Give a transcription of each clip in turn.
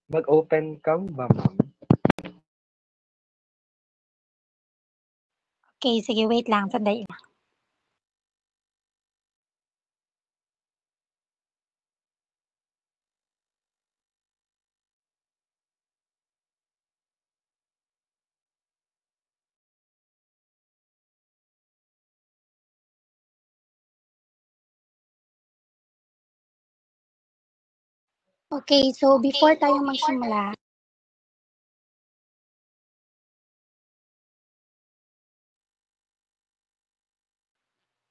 Mag-open cam ba, ma'am? Okay, sige, wait lang. Sandali lang. Okay, so before tayo magsimula,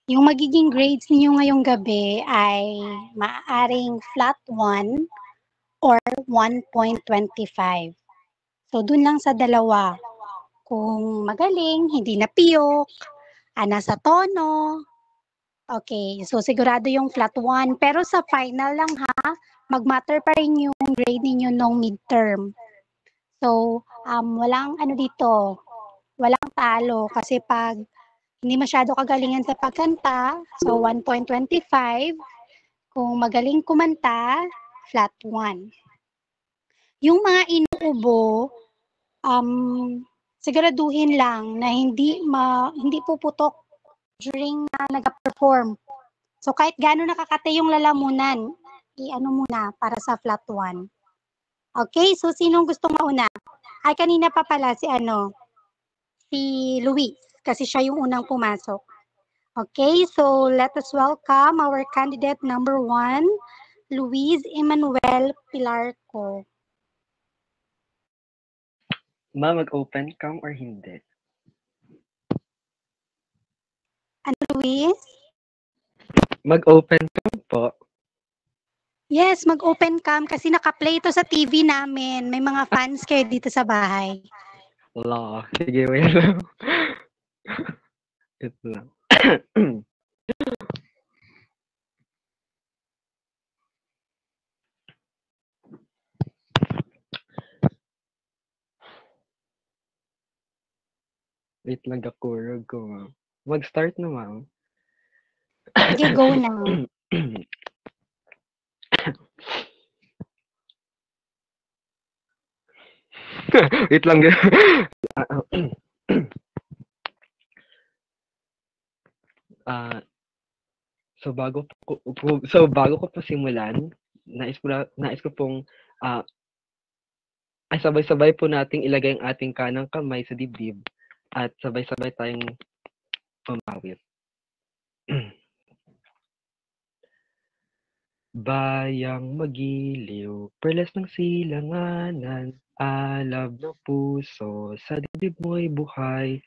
yung magiging grades ninyo ngayong gabi ay maaaring flat 1 or 1.25. So, dun lang sa dalawa. Kung magaling, hindi napiyok, nasa tono, okay. So, sigurado yung flat 1. Pero sa final lang ha, mag-matter pa rin yung grade ninyo nung midterm. So, walang ano dito, walang talo kasi pag hindi masyado kagalingan sa pagkanta, so 1.25. Kung magaling kumanta, flat 1. Yung mga inuubo, siguraduhin lang na hindi puputok during na nag-perform. So kahit gaano nakakate yung lalamunan, i-ano muna para sa flat 1. Okay, so sinong gustong mauna? Ay, kanina pa pala si Luis, kasi siya yung unang pumasok. Okay, so let us welcome our candidate number 1, Luis Emmanuel Pilarco. Ma'am, mag-open cam or hindi? Ano, Luis? Mag-open cam po. Yes, mag-open cam kasi naka-play ito sa TV namin. May mga fans kayo dito sa bahay. Wala. Sige, wait lang. Wait lang. Wait lang, kakurog ko, ma'am. Mag-start na, ma'am. Sige, go na. Wait lang. So bago ko po simulan, nais ko pong ay sabay-sabay po nating ilagay ang ating kanang kamay sa dibdib at sabay-sabay tayong pumawit. Bayang magiliw, perlas ng silanganan, alab ng puso, sa dibdib mo'y buhay,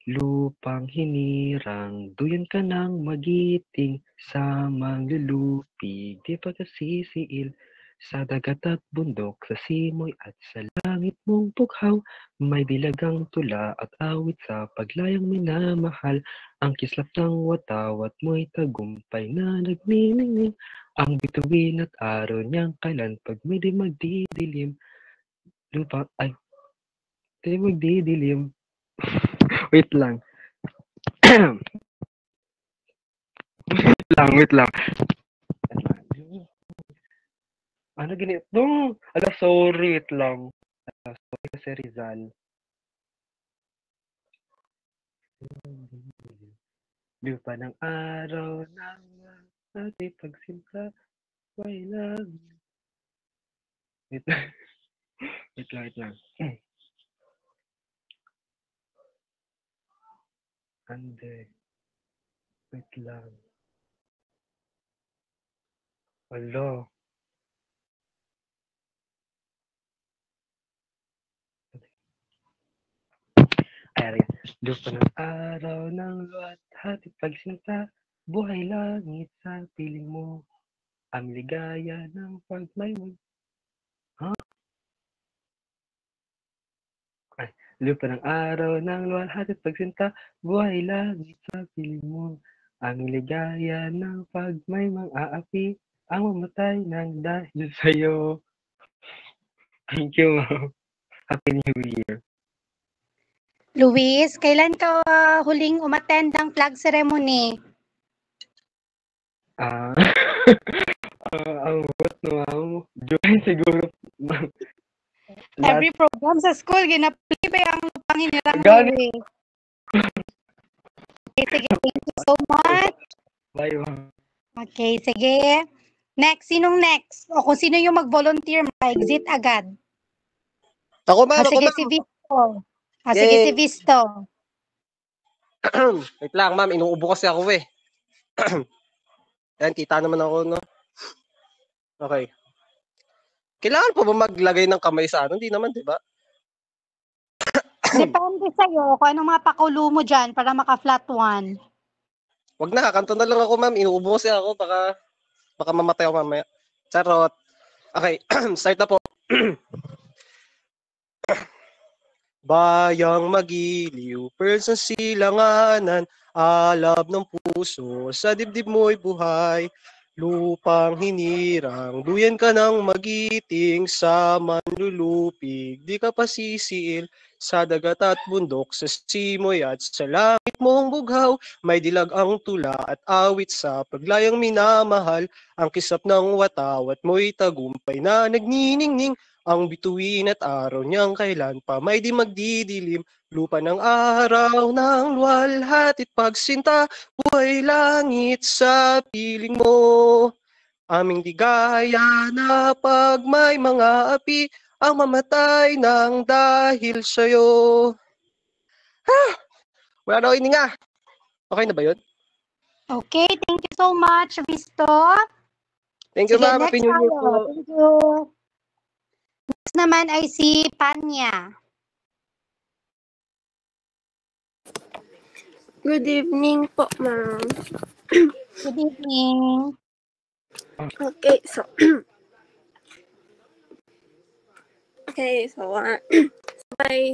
lupang hinirang, duyan ka ng magiting, sa manglulupig, di pagkasisiil, sa dagat at bundok, sa simoy at sa langit mong bughaw, may dilagang tula at awit sa paglayang minamahal, ang kislap ng watawat mo'y tagumpay na nagniningning, ang bituin at araw niyang kailan pag may di magdidilim, lupa, ay, di magdidilim. Wait lang. Wait lang. Ano ganito? No! Ala, sorry, wait lang. Sorry kasi Rizal. Lupa ng araw ng ating pagsimpa, may lang. Wait lang. Wait lang. Ande. Wait lang. Wala. Ayan. Lupa ng araw ng luwat, hati pagsimpa, buhay langit sa piling mo, ang ligaya ng pagmayman. Ha? Ay, lupa ng araw ng luwalhati at pagsinta, buhay langit sa piling mo, ang ligaya ng pag may mang-aapi, ang mamatay ng dahil sa'yo. Thank you, ma'am. Happy New Year. Luis, kailan ka huling umattend ng flag ceremony? Ang what no, ma'am? July siguro, ma'am. every program sa school, gina-play ba yung lupang hinirang Gani. highway? Okay, sige. Thank you so much. Bye, ma'am. Okay, sige. Next, sinong next? O kung sino yung mag-volunteer, mag-exit agad. Ako, ma'am. Ako, Sige, ma'am. si Visto. Sige, si Visto. Wait lang, ma'am. Inuubo kasi ako eh. Ayan, kita naman ako, no? Okay. Kailangan pa ba maglagay ng kamay sa ano? Hindi naman, di ba? Depende sa'yo kung anong mga pakulo mo dyan para maka-flat one. Wag na, kanto na lang ako, ma'am. Inuubo kasi ako. Baka mamatay ako mamaya. Charot. Okay, start na po. Bayang magiliw, pearls ng silanganan, alab ng puso, sa dibdib mo'y buhay. Lupang hinirang, duyan ka ng magiting, sa manlulupig, di ka pasisiil, sa dagat at bundok, sa simoy at sa langit mong bughaw, may dilag ang tula at awit sa paglayang minamahal, ang kisap ng watawat mo'y tagumpay na nagniningning, ang bituin at araw niyang kailan pa may di magdidilim, lupa ng araw ng luwalhatit pagsinta, buhay langit sa piling mo. Aming ligaya na pag may mga api, ang mamatay ng dahil sa'yo. Wala na ako hininga. Okay na ba yun? Okay, thank you so much, Visto. Thank you, Sige, ma'am. next Happy New Year tayo. po. Thank you. Next naman ay si Panya. Good evening po, ma'am. Good evening. Okay, so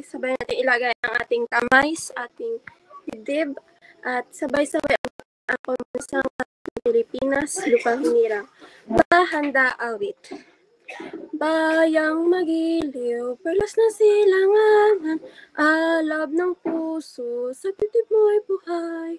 sabay natin ilagay ang ating kamay sa ating dibdib at sabay-sabay ang pambansang Pilipinas, lupang hinirang. Handa awit. Bayang magiliw, perlas na silanganan, alab ng puso, sa dibdib mo'y buhay.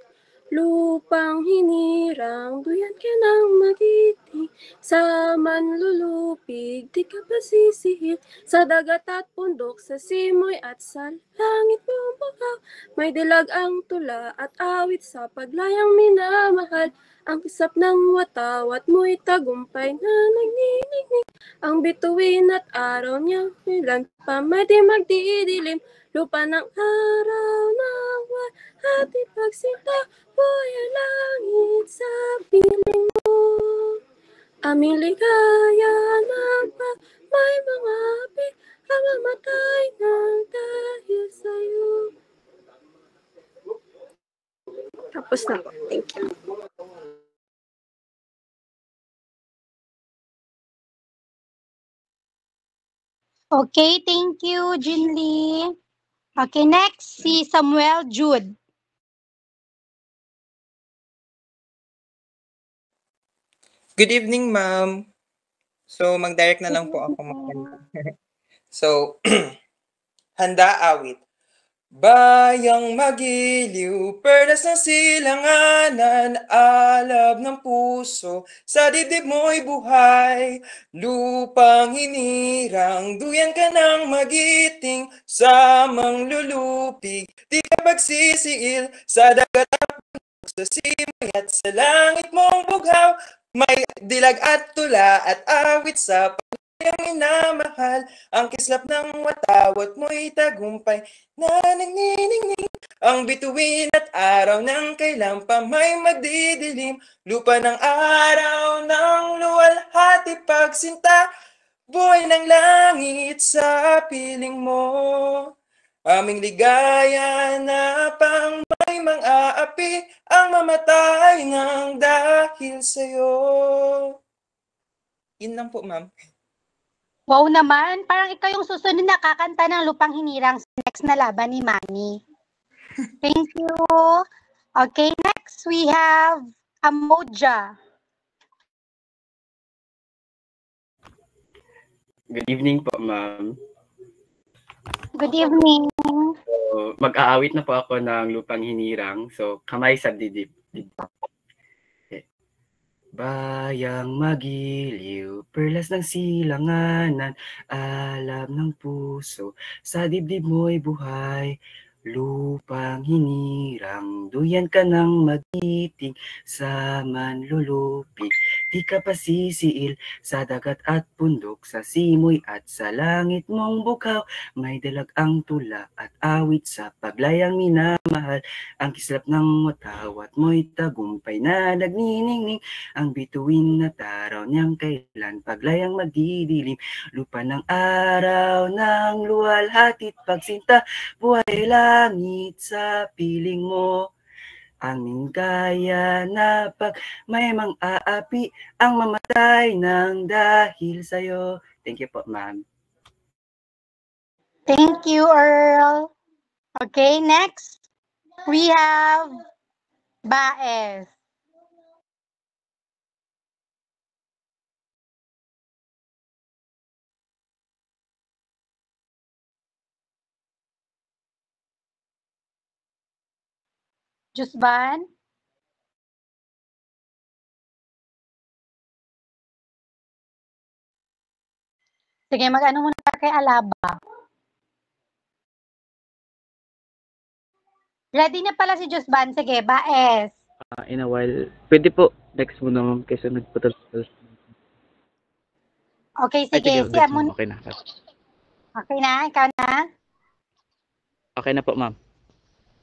Lupang hinirang, duyan ka ng magiting, sa manlulupig, di ka pasisihil, sa dagat at bundok, sa simoy at sa langit mong bakaw, may dilag ang tula at awit sa paglayang minamahal, ang kisap ng watawat mo'y tagumpay na nagniningning, ang bituin at araw niya, ilan pa may di magdidilim, lupa ng araw na at ipagsinta, buhay langit sa piling mo. Aming ligaya na pa may mga api, ang mamatay ng dahil sa'yo. Tapos na po. Thank you. Okay, thank you, Jinli. Okay, next, si Samuel Jude. Good evening, ma'am. So, mag-direct na lang po ako magkanta. So, handa awit. Bayang magiliw, perlas ng silanganan, alab ng puso, sa dibdib mo'y buhay, lupang hinirang, duyan ka ng magiting, sa manglulupig, di ka pagsisiil, sa dagat at bundok, sa simoy at sa langit mong bughaw, may dilag at tula at awit sa paglayang minamahal, ang kislap ng watawat mo'y tagumpay na nagniningning, ang bituin at araw ng kailan pa may magdidilim, lupa ng araw ng luwalhati pagsinta, buhay ng langit sa piling mo. Aming ligaya na pang may mga api, ang mamatay ng dahil sa'yo. Yun lang po, ma'am. Wow naman, parang ikaw yung susunod na kakanta ng Lupang Hinirang sa next na laban ni Manny. Thank you. Okay, next we have Amoja. Good evening po, ma'am. Good evening. So, mag-aawit na po ako ng Lupang Hinirang. So, kamay sa dibdib. Okay. Bayang magiliw, perlas ng silanganan, alab ng puso, sa dibdib mo'y buhay. Lupang hinirang, duyan ka ng magiting, sa manlulupi. Di ka pasisiil sa dagat at bundok, sa simoy at sa langit mong bukaw. May dalag ang tula at awit sa paglayang minamahal. Ang kislap ng watawat mo'y tagumpay na nagniningning. Ang bituin na taraw niyang kailan paglayang magdidilim. Lupa ng araw ng luwalhatit pagsinta, buhay langit sa piling mo. Aming kaya na pag may mang-aapi ang mamatay ng dahil sa'yo. Thank you po, ma'am. Thank you, Earl. Okay, next we have Baez. Jusban? Sige, mag-ano muna kay Alaba. Ready na pala si Jusban. Sige, Baez. In a while, pwede po next muna, ma'am, kasi nagputol. Okay, Ay, sige. sige, Siya next, muna. ma'am. Okay na. Okay na? Ikaw na? Okay na po, ma'am.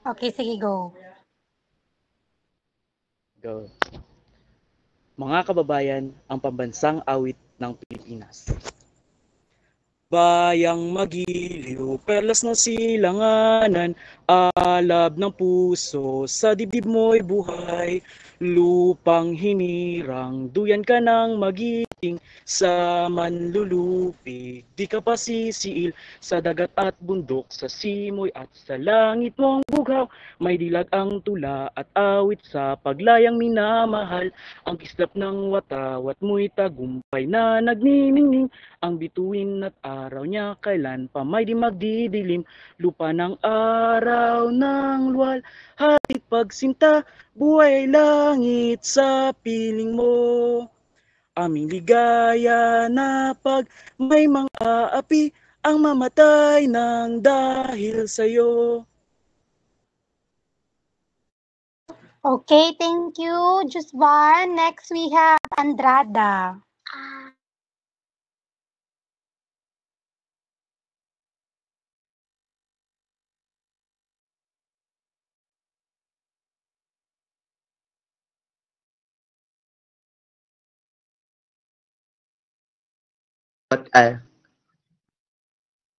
Okay, sige, go. Go. Mga kababayan, ang pambansang awit ng Pilipinas. Bayang magiliw, perlas ng silanganan, alab ng puso, sa dibdib mo'y buhay. Lupang hinirang, duyan ka ng magiting, sa manlulupi. Di ka pasisiil sa dagat at bundok, sa simoy at sa langit mong bugaw. May dilag ang tula at awit sa paglayang minamahal. Ang kislap ng watawat mo'y tagumpay na nagniningning. Ang bituin at araw niya kailan pa may di magdidilim. Lupa ng araw ng luwal, hatit pagsinta, buhay langit sa piling mo. Aming ligaya na pag may mang-aapi ang mamatay ng dahil sa'yo. Okay, thank you, Jusban. Next we have Andrada.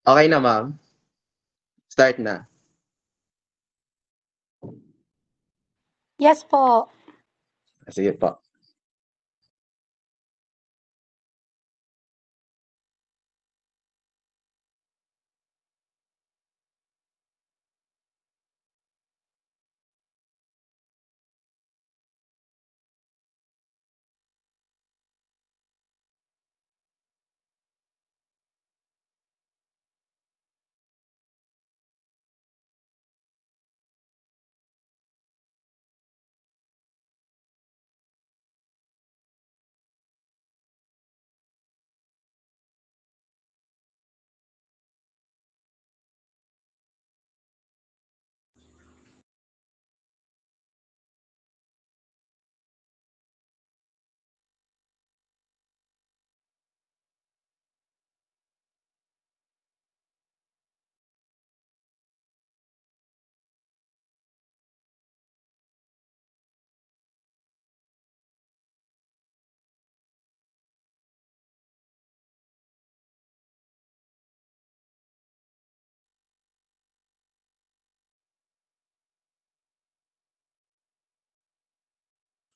Okay na, ma'am. Start na. Yes po. Sige po.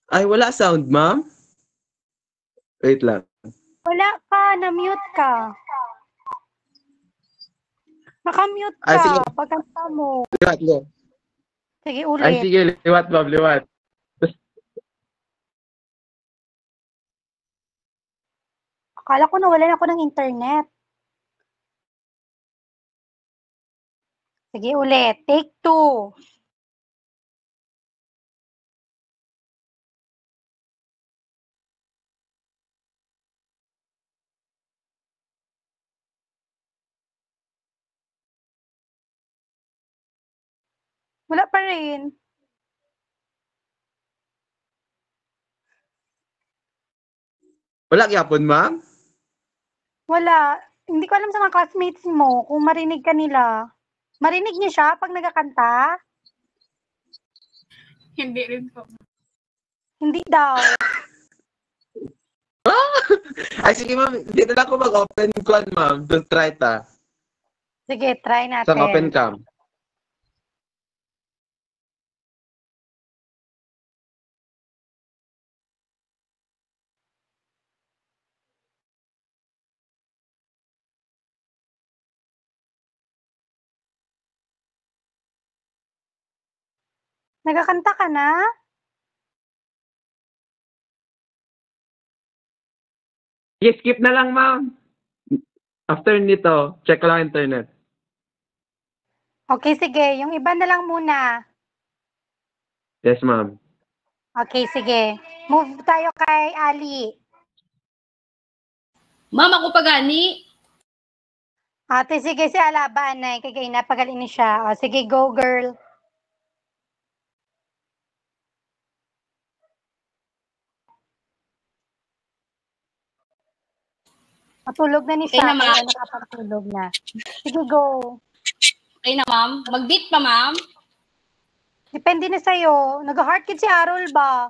Ay, wala sound, ma'am? Wait lang. Wala ka, na-mute ka. Naka-mute Ay, ka sige. pagkanta mo. Liwat, liwat. Sige, Ay, ulit. sige. Liwat, ma'am. Liwat. Akala ko nawalan ako ng internet. Sige, ulit. Take 2. Wala pa rin. Wala gyapon, ma'am? Wala. Hindi ko alam sa mga classmates mo kung marinig ka nila. Marinig niyo siya pag nagkakanta? Hindi rin po. Hindi daw. Ay, sige, ma'am. Dito na ako mag-open call, ma'am. Don't try ta. Sige, try Sa open natin. cam. Nagkakanta ka na? Sige, skip na lang, ma'am. After nito, check ko lang internet. Okay, sige. Yung iba na lang muna. Yes, ma'am. Okay, sige. Move tayo kay Ali. Ma'am, ako pa gani. Ate, sige si Alaban na kagay napagalin ni siya. O, sige, go girl. Matulog na ni Okay siya. na, ma'am. Nakapagtulog na. Sige, go. Okay na, ma'am. Mag-beat pa, ma'am. Depende na sa'yo. Nag-heart kit si Arol ba?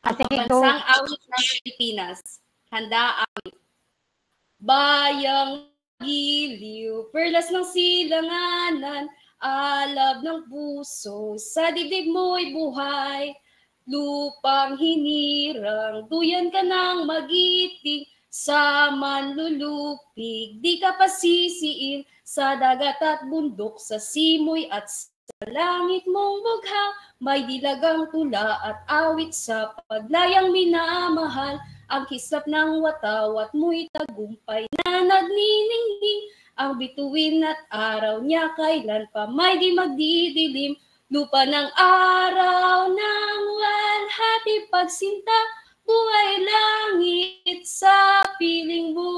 Sige, go. Pambansang awit ng Pilipinas. Handa awit. Bayang giliw, perlas ng silanganan, alab ng puso, sa dibdib mo'y buhay. Lupang hinirang, duyan ka ng magiting, sa manlulupig, di ka pasisiin, sa dagat at bundok, sa simoy at sa langit mong bughaw, may dilagang tula at awit sa paglayang minamahal, ang kislap ng watawat mo'y tagumpay na nagniningning, ang bituin at araw niya kailan pa may di magdidilim, lupa ng araw ng walhati pagsinta, buhay langit sa piling mo.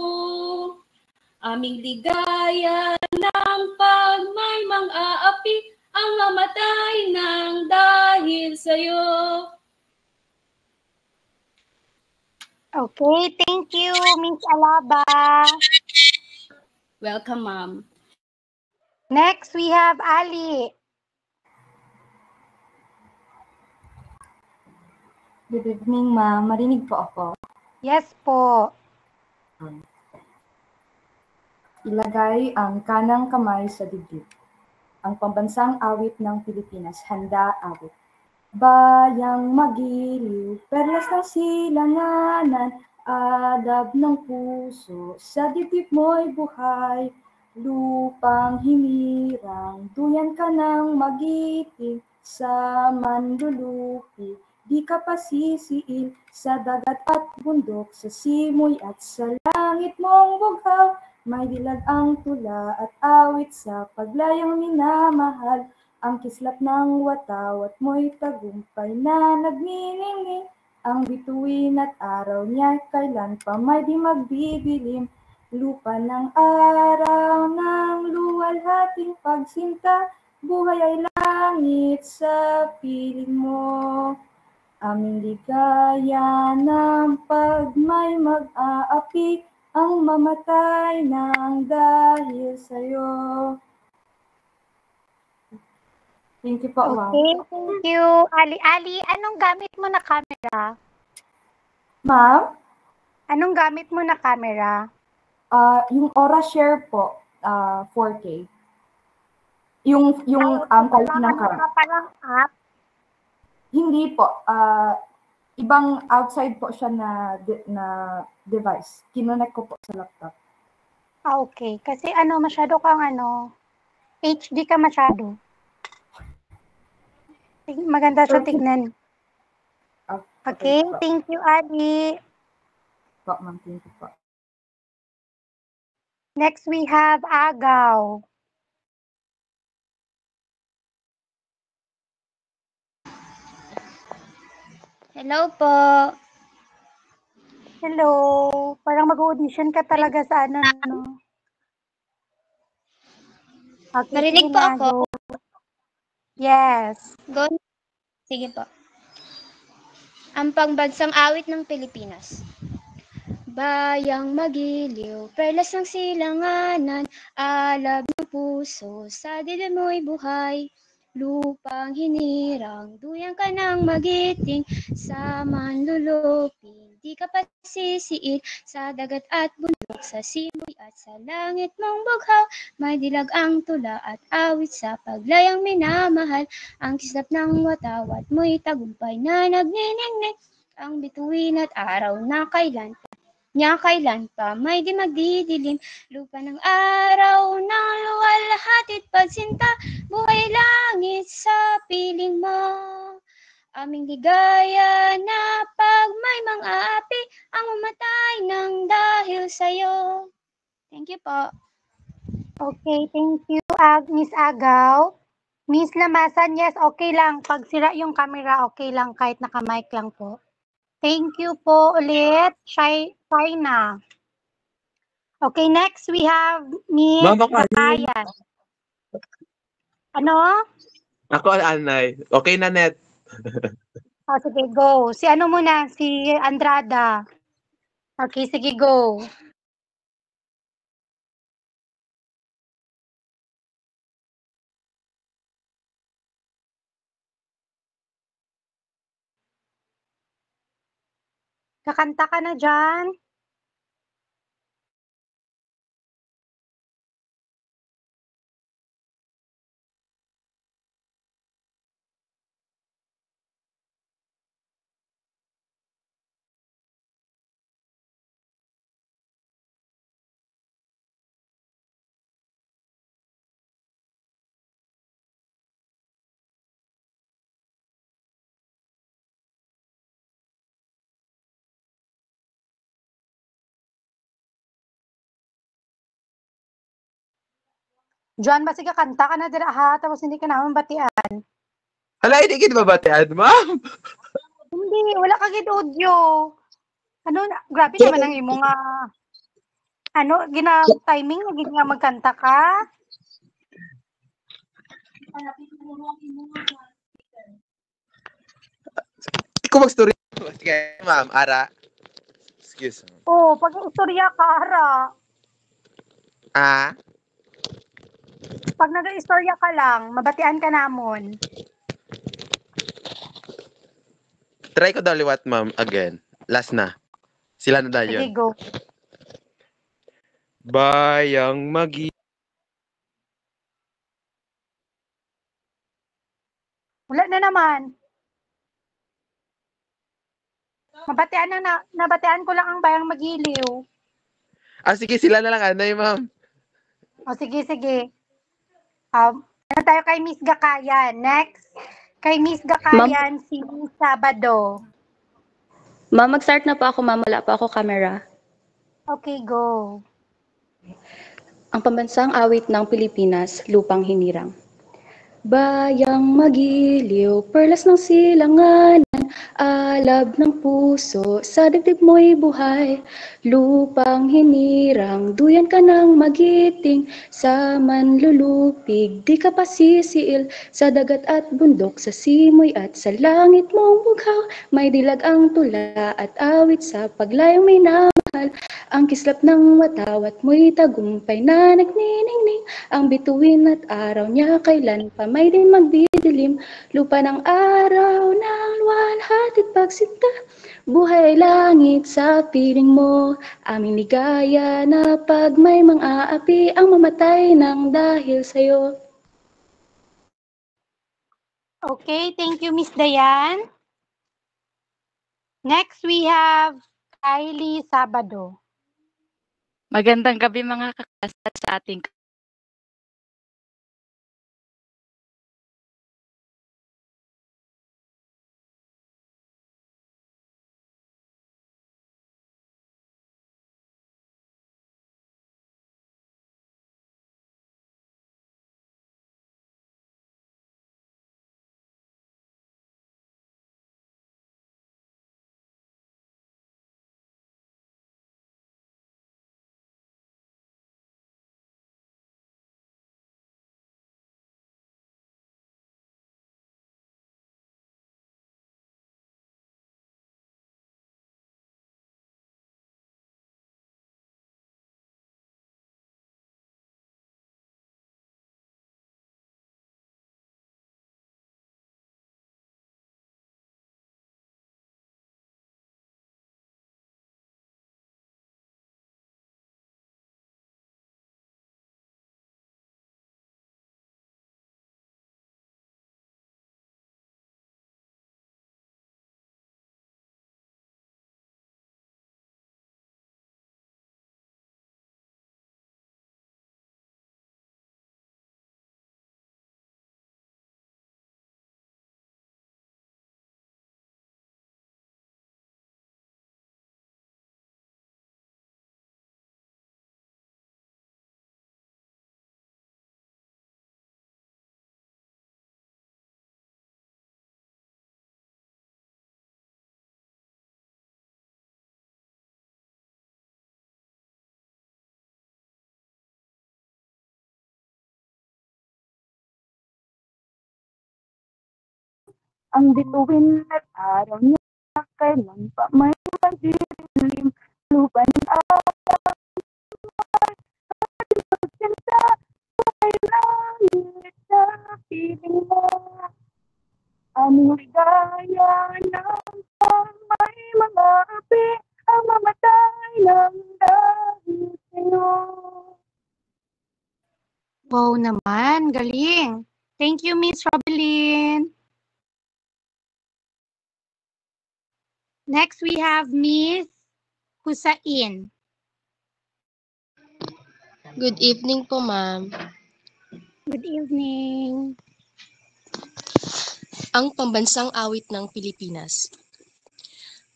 Aming ligaya ng pagmay mang-aapi, ang mamatay ng dahil sa'yo. Okay, thank you, Miss Alaba. Welcome, ma'am. Next, we have Ali. Good evening, ma'am. Marinig po ako. Yes po. Ilagay ang kanang kamay sa dibdib. Ang pambansang awit ng Pilipinas, handa awit. Bayang magiliw, perlas ng silanganan, adab ng puso, sa dibdib mo'y buhay. Lupang hinirang, duyan ka ng magiting, sa manlulupi, di ka pasisiil, sa dagat at bundok, sa simoy at sa langit mong bughaw. May dilag ang tula at awit sa paglayang minamahal, ang kislap ng watawat mo'y tagumpay na nagniningning, ang bituin at araw niya kailan pa may di magdidilim, lupa ng araw ng luwalhating pagsinta, buhay ay langit sa piling mo. Aming ligaya ng pagmay mag-aapi, ang mamatay ng dahil sa'yo. Thank you po, ma'am. Okay, thank you. Ali, anong gamit mo na camera? Ma'am? Anong gamit mo na camera? Yung Aura Share po, 4K. Yung quality ng camera. Parang app? Hindi po. Ibang outside po siya na device. Kinonect ko po sa laptop. Okay. Kasi masyado kang HD ka masyado. Maganda siya tignan. Okay, thank you, Ali. Po, ma'am. Thank you po. Next, we have Agaw. Hello po. Hello. Parang mag-audition ka talaga sa no? Okay, Marinig sige po na, ako. go. Yes. Go. Sige po. Ang pambansang awit ng Pilipinas. Bayang magiliw, perlas ng silanganan, alab ng puso, sa dilim mo'y buhay. Lupang hinirang, duyan ka ng magiting, sa manluluping, di ka pasisiil, sa dagat at bundok, sa simoy at sa langit mong bughaw. May dilag ang tula at awit sa paglayang minamahal, ang kislap ng watawat mo'y tagumpay na nagniningning, ang bituin at araw na kailan pa may di magdidilim, lupa ng araw ng luwalhatit pagsinta, buhay langit sa piling mo. Aming ligaya na pag may mga api, ang mamatay ng dahil sa'yo. Thank you po. Okay, thank you, Miss Agaw. Miss Lamasan, yes, okay lang. Pag sira yung camera, okay lang kahit naka-mic lang po. Thank you po ulit, Shaina. Okay, next we have Miss Ma'am, ako Bakayan. Ano? Ako, Anay. Okay na, Net. Oh, sige, go. Si ano muna, si Andrada. Okay, sige, go. Kakanta ka na dyan? Juan, basi kakanta ka na dira ha, tapos hindi ka naman batian. Hala, hindi kita babatian, ma'am. Hindi, wala ka gid audio. Ano, grabe naman ang imo nga. Ano, timing na gid nga magkanta ka? Hindi ko mag-story. Sige, ma'am. Ara. Excuse me. Oh, pag istorya ka, hara. Ah? Pag nag-istorya ka lang, mabatian ka namon. Try ko daw liwat, ma'am, again. Last na. Sila na daw Sige, yun. go. Bayang Wala na naman. Nabatian ko lang ang bayang magiliw. sige, sila na lang, Anay, ma'am. O, sige, sige. Ano tayo kay Miss Gakayan? Next, kay Miss Gakayan, si Sabado. Ma'am, mag-start na po ako, ma'am. Wala pa ako camera. Okay, go. Ang pambansang awit ng Pilipinas, Lupang Hinirang. Bayang magiliw, perlas ng silanganan, alab ng puso, sa dibdib mo'y buhay. Lupang hinirang, duyan ka ng magiting, sa manlulupig, di ka pasisiil, sa dagat at bundok, sa simoy at sa langit mong bughaw. May dilag ang tula at awit sa paglayong may namahal, ang kislap ng watawat mo'y tagumpay na nagniningning, ang bituin at araw niya kailan pa may din magdidilim, lupa ng araw ng luwalhatit pagsinta, buhay langit sa piling mo, aming ligaya na pag may mga api, ang mamatay ng dahil sa'yo. Okay, thank you, Miss Dayan. Next, we have Kylie Sabado. Magandang gabi mga kakasat sa ating Ang bituin at araw niya, kailan pa may magdidilim, lupa ng araw, pagsinta, buhay langit sa piling mo. Aming ligaya ng may mga api, ang mamatay ng dahil sa'yo. Wow naman, galing. Thank you, Miss Robelyn. Next, we have Miss Husain. Good evening po, ma'am. Good evening. Ang pambansang awit ng Pilipinas.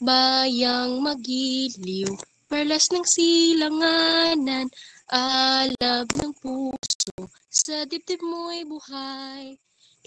Bayang magiliw, perlas ng silanganan, alab ng puso, sa dibdib mo'y buhay.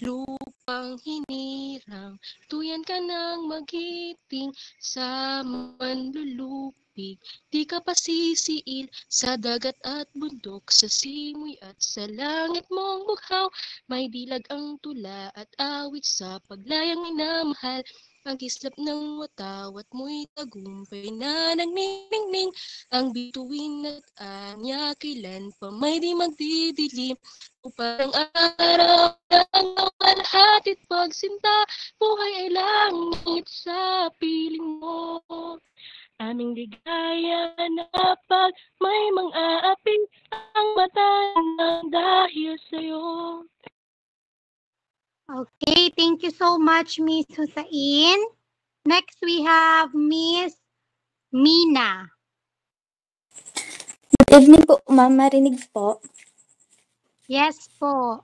Lupang hinirang, tuyan ka ng magiting, sa manlulupig, di ka pasisiil, sa dagat at bundok, sa simoy at sa langit mong bughaw, may dilag ang tula at awit sa paglayang minamahal. Ang kislap ng watawat mo'y tagumpay na nagniningning, ang bituin at anya kailan pa may di magdidilim. Upang araw ng walhatit pagsinta, buhay ay langit sa piling mo. Aming ligaya na pag may mang-aapi, ang mata ng dahil sa'yo. Okay, thank you so much, Miss Husain. Next, we have Miss Mina. Good evening po, ma'am. Marinig po. Yes po.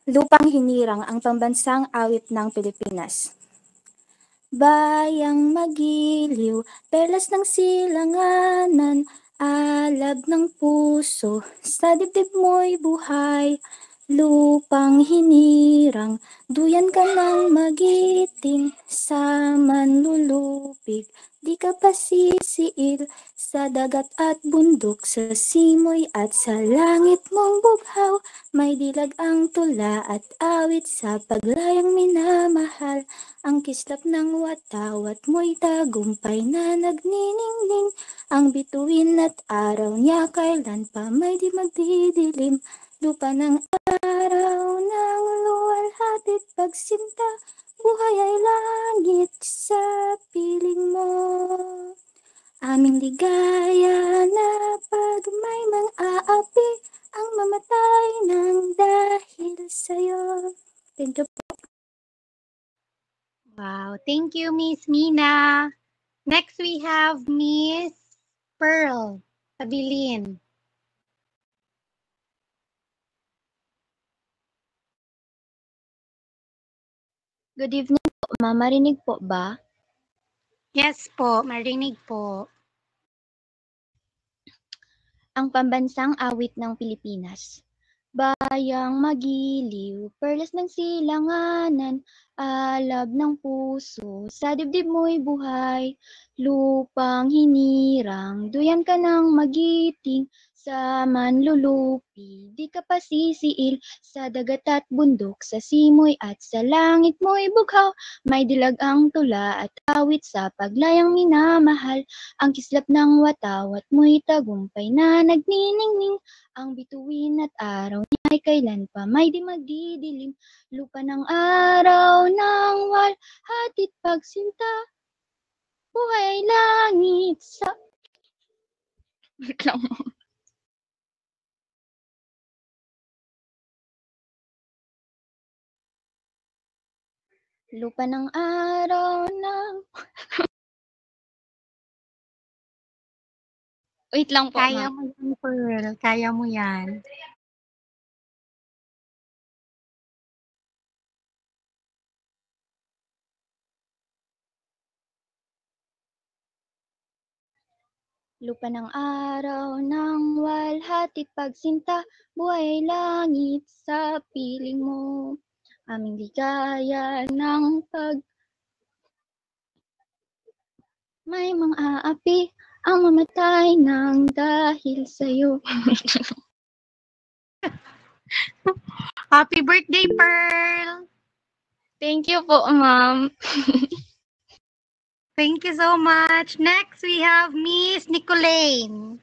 Lupang hinirang, ang pambansang awit ng Pilipinas. Bayang magiliw, perlas ng silanganan, alab ng puso, sa dibdib mo'y buhay. Lupang hinirang, duyan ka ng magiting, sa manlulupig, di ka pasisiil, sa dagat at bundok, sa simoy at sa langit mong bughaw, may dilag ang tula at awit sa paglayang minamahal. Ang kislap ng watawat mo'y tagumpay na nagniningning, ang bituin at araw niya kailan pa may di magdidilim. Lupa ng araw ng luwalhatit pagsinta, buhay ay langit sa piling mo. Aming ligaya na pag may mang-aapi, ang mamatay ng dahil sa'yo. Thank you po. Wow, thank you, Miss Mina. Next, we have Miss Pearl Abilin. Good evening po, ma'am. Marinig po ba? Yes po, marinig po. Ang pambansang awit ng Pilipinas. Bayang magiliw, perlas ng silanganan, alab ng puso, sa dibdib mo'y buhay. Lupang hinirang, duyan ka ng magiting, sa manlulupi, di ka pasisiil, sa dagat at bundok, sa simoy at sa langit mo'y bughaw, may dilag ang tula at awit sa paglayang minamahal, ang kislap ng watawat mo'y tagumpay na nagniningning, ang bituin at araw niya ay kailan pa may di magdidilim, lupa ng araw ng walhatit pagsinta, buhay ay langit sa... Wait lang mo. Lupa ng araw ng... Wait lang po, Kaya ma'am. mo yan, Pearl. Kaya mo yan. Lupa ng araw ng walhatit pagsinta, buhay ay langit sa piling mo. Aming ligaya ng pag... May mang-aapi, ang mamatay ng dahil sa'yo. Happy birthday, Pearl! Thank you po, ma'am. Thank you so much. Next, we have Miss Nicolaine.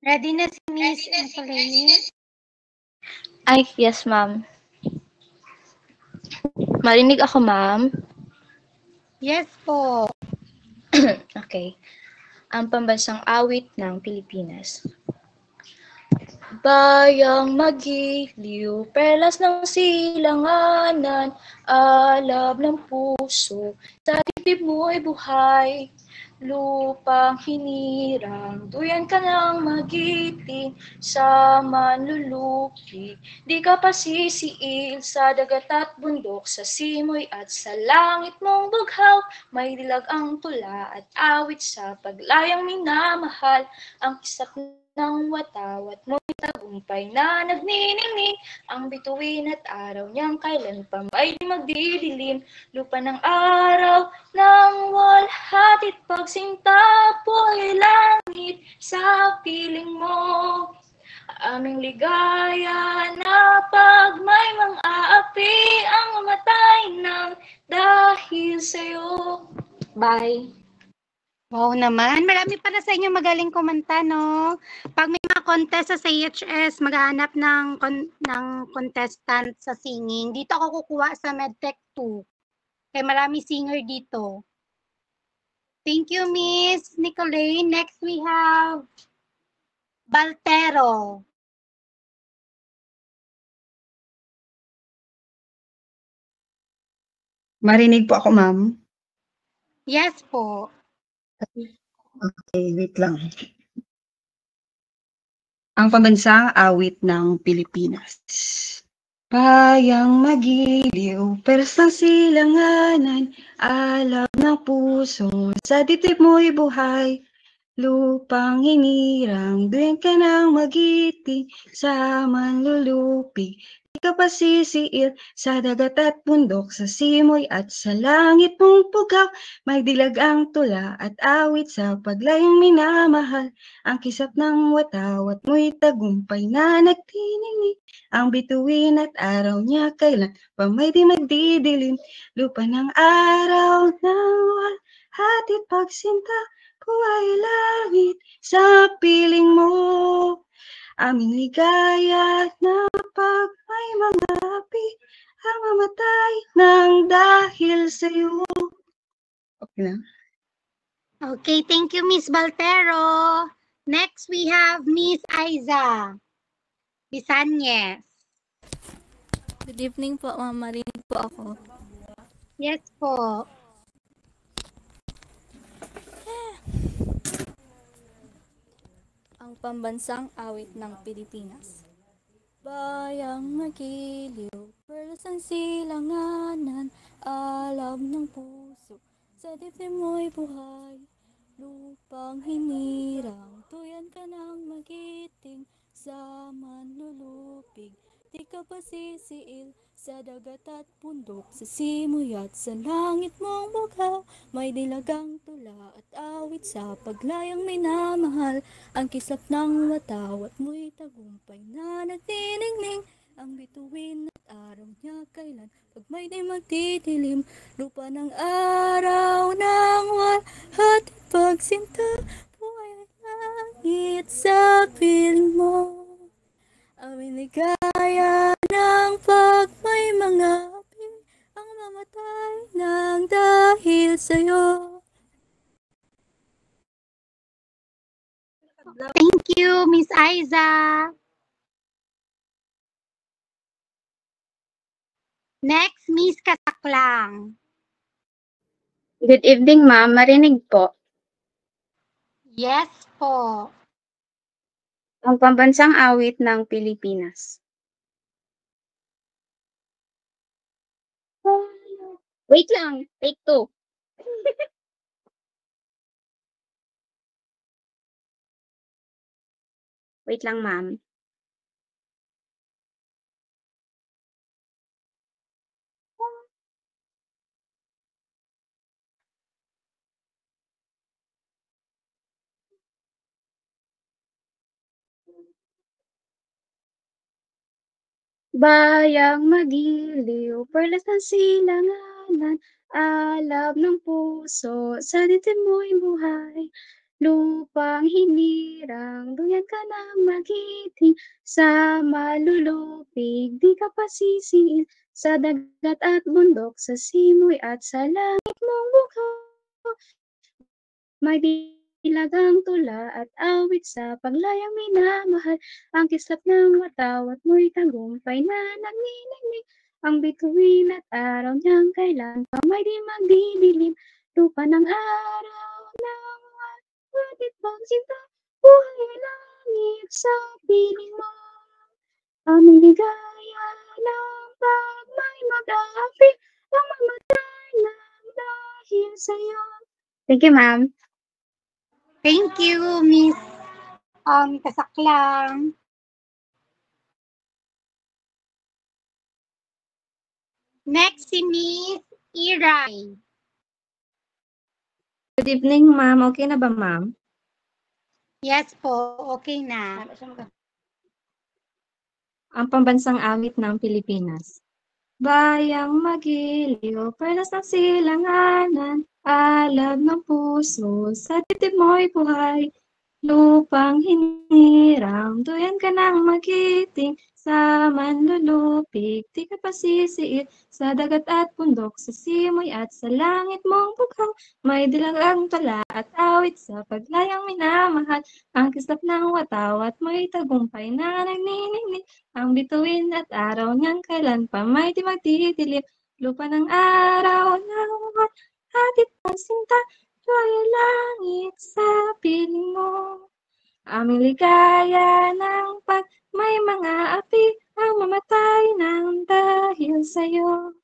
Ready na si Miss Nicolaine? Ay, yes, ma'am. Marinig ako, ma'am? Yes po. Okay. Ang pambansang awit ng Pilipinas. Bayang magiliw, perlas ng silanganan, alab ng puso, sa dibdib mo'y buhay. Lupang hinirang, duyan ka ng magiting, sa manlulupi. Di ka pasisiil sa dagat at bundok, sa simoy at sa langit mong bughaw. May dilag ang tula at awit sa paglayang minamahal, ang kisap ng watawat mo'y tagumpay na nagniningning, ang bituin at araw niyang kailan pa may di magdidilim. Lupa ng araw ng walhatit pagsinta po'y langit sa piling mo. Aming ligaya na pag may mga api ang mamatay ng dahil sa'yo. Bye! Wow naman. Marami para sa inyo magaling kumanta, no? Pag may mga contest sa CHS, maghahanap ng contestant sa singing. Dito ako kukuha sa MedTech 2. Kaya marami singer dito. Thank you, Miss Nicolaine. Next, we have Baltero. Marinig po ako, ma'am? Yes po. Okay, wait lang. Ang pambansang awit ng Pilipinas. Bayang magiliw, peras ng silanganan, alab ng puso, sa dibdib mo'y buhay. Lupang hinirang, duyan ka ng magiting, sa manlulupi. Di ka pasisiil sa dagat at bundok, sa simoy at sa langit mong pugaw. May dilag ang tula at awit sa paglayang minamahal, ang kisap ng watawat mo'y tagumpay na nagtiningning, ang bituin at araw niya kailan pa may di magdidilim. Lupa ng araw ng walhatit pagsinta, buhay langit sa piling mo. Aming ligaya na pag may mga api ang mamatay ng dahil sa'yo. Okay na? Okay, thank you, Miss Baltero. Next, we have Miss Aiza Bisanyes. Good evening po, ma'am. Marinig po ako. Yes po. Ang pambansang awit ng Pilipinas. Bayang magiliw, perlas ang silanganan, alab ng puso, sa dibdib mo'y buhay. Lupang hinirang, tuyan ka ng magiting, sa manlulupig. Di ka pasisiil sa dagat at bundok, sa simoy at sa langit mong bughaw. May dilagang tula at awit sa paglayang minamahal, ang kislap ng watawat mo'y tagumpay na nagniningning, ang bituin at araw niya kailan pag may di magtitilim. Lupa ng araw ng walhatit pagsinta, buhay at langit sa piling mo. Aming ligaya ng pag may mga api ang mamatay ng dahil sa'yo. Thank you, Miss Aiza. Next, Miss Kasaklang. Good evening, ma'am. Marinig po. Yes po. Ang pambansang awit ng Pilipinas. Bayang Wait lang, take 2. Wait lang, ma'am. Bayang magiliw, perlas ng silanganan, alab ng puso, sa dibdib mo'y buhay. Lupang hinirang, duyan ka na magiting, sa malulupig, di ka pasisiin, sa dagat at bundok, sa simoy at sa langit mong bukha. May dilagang tula at awit sa paglayang minamahal, ang kislap ng watawat mo'y tagumpay na nagniningning, ang bituin at araw niyang kailan pa may di magdidilim, lupa ng araw ng watit pagsinta, buhay langit sa piling mo, aming ligaya ng pag may mag-aapi, ang mamatay ng dahil sa'yo. Thank you, ma'am. Thank you, Miss Kasaklang. Next si Miss Iray. Good evening, ma'am. Okay na ba, ma'am? Yes po, okay na. Ang pambansang awit ng Pilipinas. Bayang magiliw, perlas ng silanganan, alab ng puso, sa dibdib mo'y buhay. Lupang hinirang, duyan ka ng magiting, sa manlulupig, di ka pasisiit, sa dagat at bundok, sa simoy at sa langit mong bughaw, may dilagang tala at awit sa paglayang minamahal, ang kislap ng watawat mo'y tagumpay na nagniningning, ang bituin at araw niyan kailan pa may di magdidilim, lupa ng araw ng hatid ng sinta, tuwa'y langit sa piling mo. Aming ligaya ng pag may mga api, ang mamatay ng dahil sa'yo.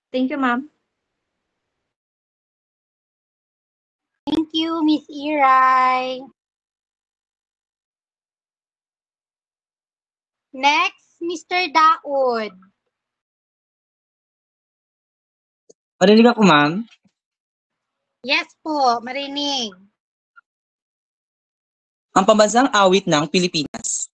Thank you, ma'am. Thank you, Miss Iray. Next, Mr. Daod. Marinig ako, ma'am? Yes po, marinig. Ang pambansang awit ng Pilipinas.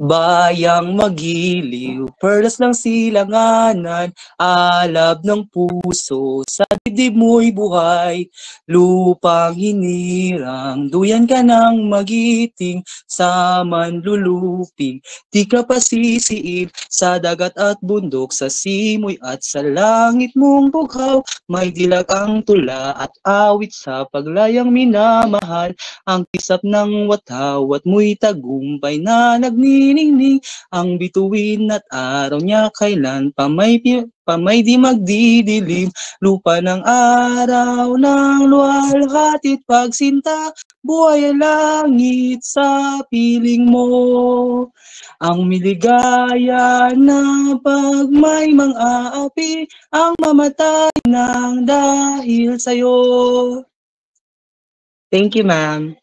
Bayang magiliw, perlas ng silanganan, alab ng puso, sa dibdib mo'y buhay. Lupang hinirang, duyan ka ng magiting, sa manlulupig, di ka pasisiin, sa dagat at bundok, sa simoy at sa langit mong bughaw, may dilag ang tula at awit sa paglayang minamahal, ang kisap ng watawat mo'y tagumpay na nagniningning, ang bituin at araw niya kailan pa may di magdidilim, lupa ng araw ng luwalhati't pagsinta, buhay langit sa piling mo, ang miligaya na pag may mang-aapi, ang mamatay ng dahil sa'yo. Thank you, ma'am.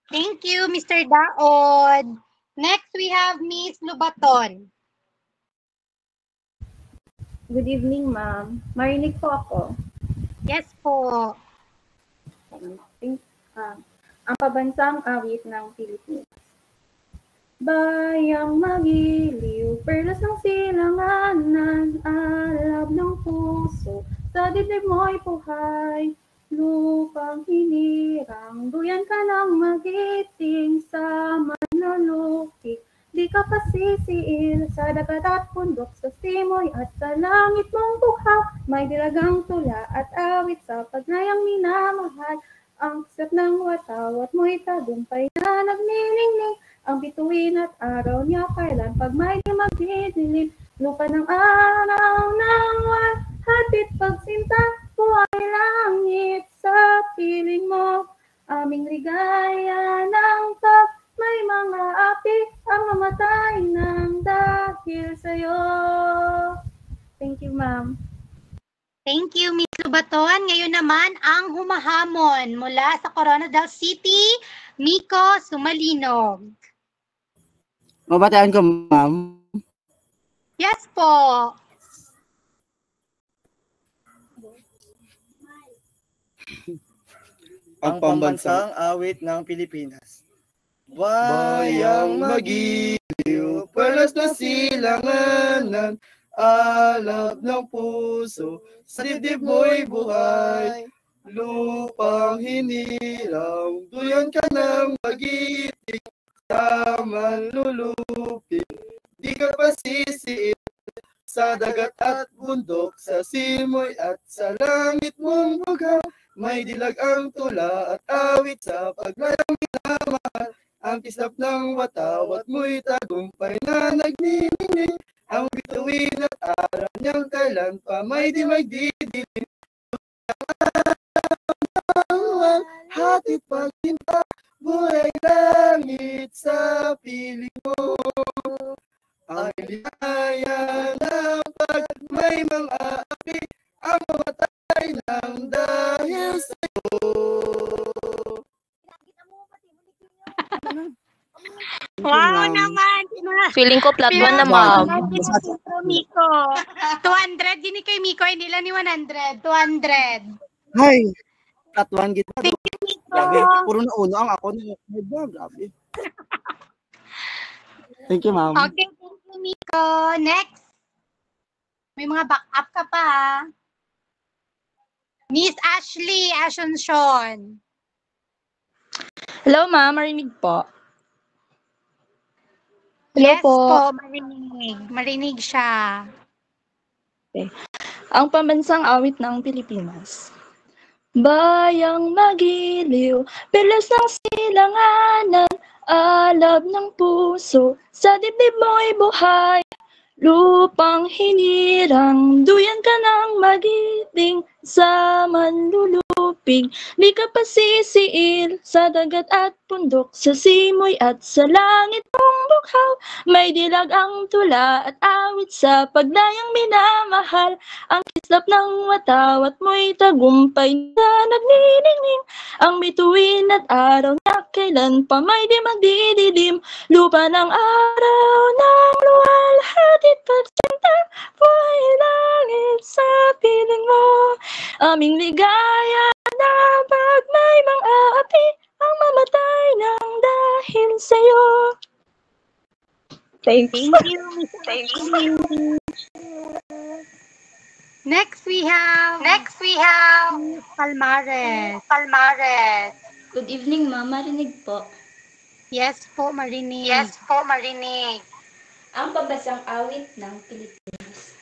Thank you, Mr. Daod. Next, we have Miss Lubaton. Good evening, ma'am. Marinig po ako. Yes po. Ang pambansang awit ng Pilipinas. Bayang magiliw, perlas ng silanganan, alab ng puso, sa dibdib mo'y buhay. Lupang hinirang, duyan ka ng magiting, sa manlulupig, di ka pasisiil, sa dagat at bundok, sa simoy at sa langit mong bukhaw, may dilagang tula at awit sa pagnayang minamahal, ang kisap ng watawat mo'y tagumpay na nagniningning, ang bituin at araw niya kailan pag may di magdidilim, lupa ng araw ng hatid pagsinta, buhay langit sa piling mo, aming ligaya ng pag may mga api, ang mamatay ng dahil sa'yo. Thank you, ma'am. Thank you, Miss Lubaton. Ngayon naman ang humahamon mula sa Coronadal City, Miko Sumalinog. Mabataan ko, ma'am. Yes po. Ang pambansang awit ng Pilipinas. Bayang magiliw, perlas na silanganan, alab ng puso, sa dibdib mo'y buhay. Lupang hinirang, duyan ka ng magiting, sa manlulupin, di ka pasisiin, sa dagat at bundok, sa simoy at sa langit mong bugaw. May dilag ang tula at awit sa paglayang minamahal. Ang kislap ng watawat mo'y tagumpay na nagniningning. Ang bituin at aral niyang kailan pa may di magdidilim. Hatid pagtinta, buhay langit sa piling mo. Ang ligaya na pag may mga api, ang mamatay ng dahil sa'yo. Wow naman! Feeling ko flat 1 na, ma'am. Miko. 200, din kay Miko, hindi lang ni 100. 200. Hay! Tatuan kita. Thank you, Miko. Grabe, puro na uno ang ako. Grabe. Thank you, ma'am. Okay, thank you, Miko. Next. May mga backup ka pa, ha? Miss Ashley Asuncion. Hello, ma'am. Marinig po. Hello Yes po. marinig. Marinig siya. Okay. Ang pambansang awit ng Pilipinas. Bayang magiliw, pilas ng silanganan, alab ng puso, sa dibdib mo'y buhay. Lupang hinirang, duyan ka ng magiting, sa manlulupig, di ka pasisiil, sa dagat at pundok, sa simoy at sa langit mong bukhaw. May dilag ang tula at awit sa paglayang minamahal. Ang kislap ng watawat mo'y tagumpay na nagniningning. Ang bituin at araw na kailan pa may di magdidilim. Lupa ng araw ng luwal, hatid pagsinta, buhay langit sa piling mo. Aming ligaya na pag may mga api, ang mamatay ng dahil sa'yo. Thank you. Thank you. Next we have Palmares. Good evening, ma'am. Marinig po. Yes po, marinig. Ang pambansang awit ng Pilipinas.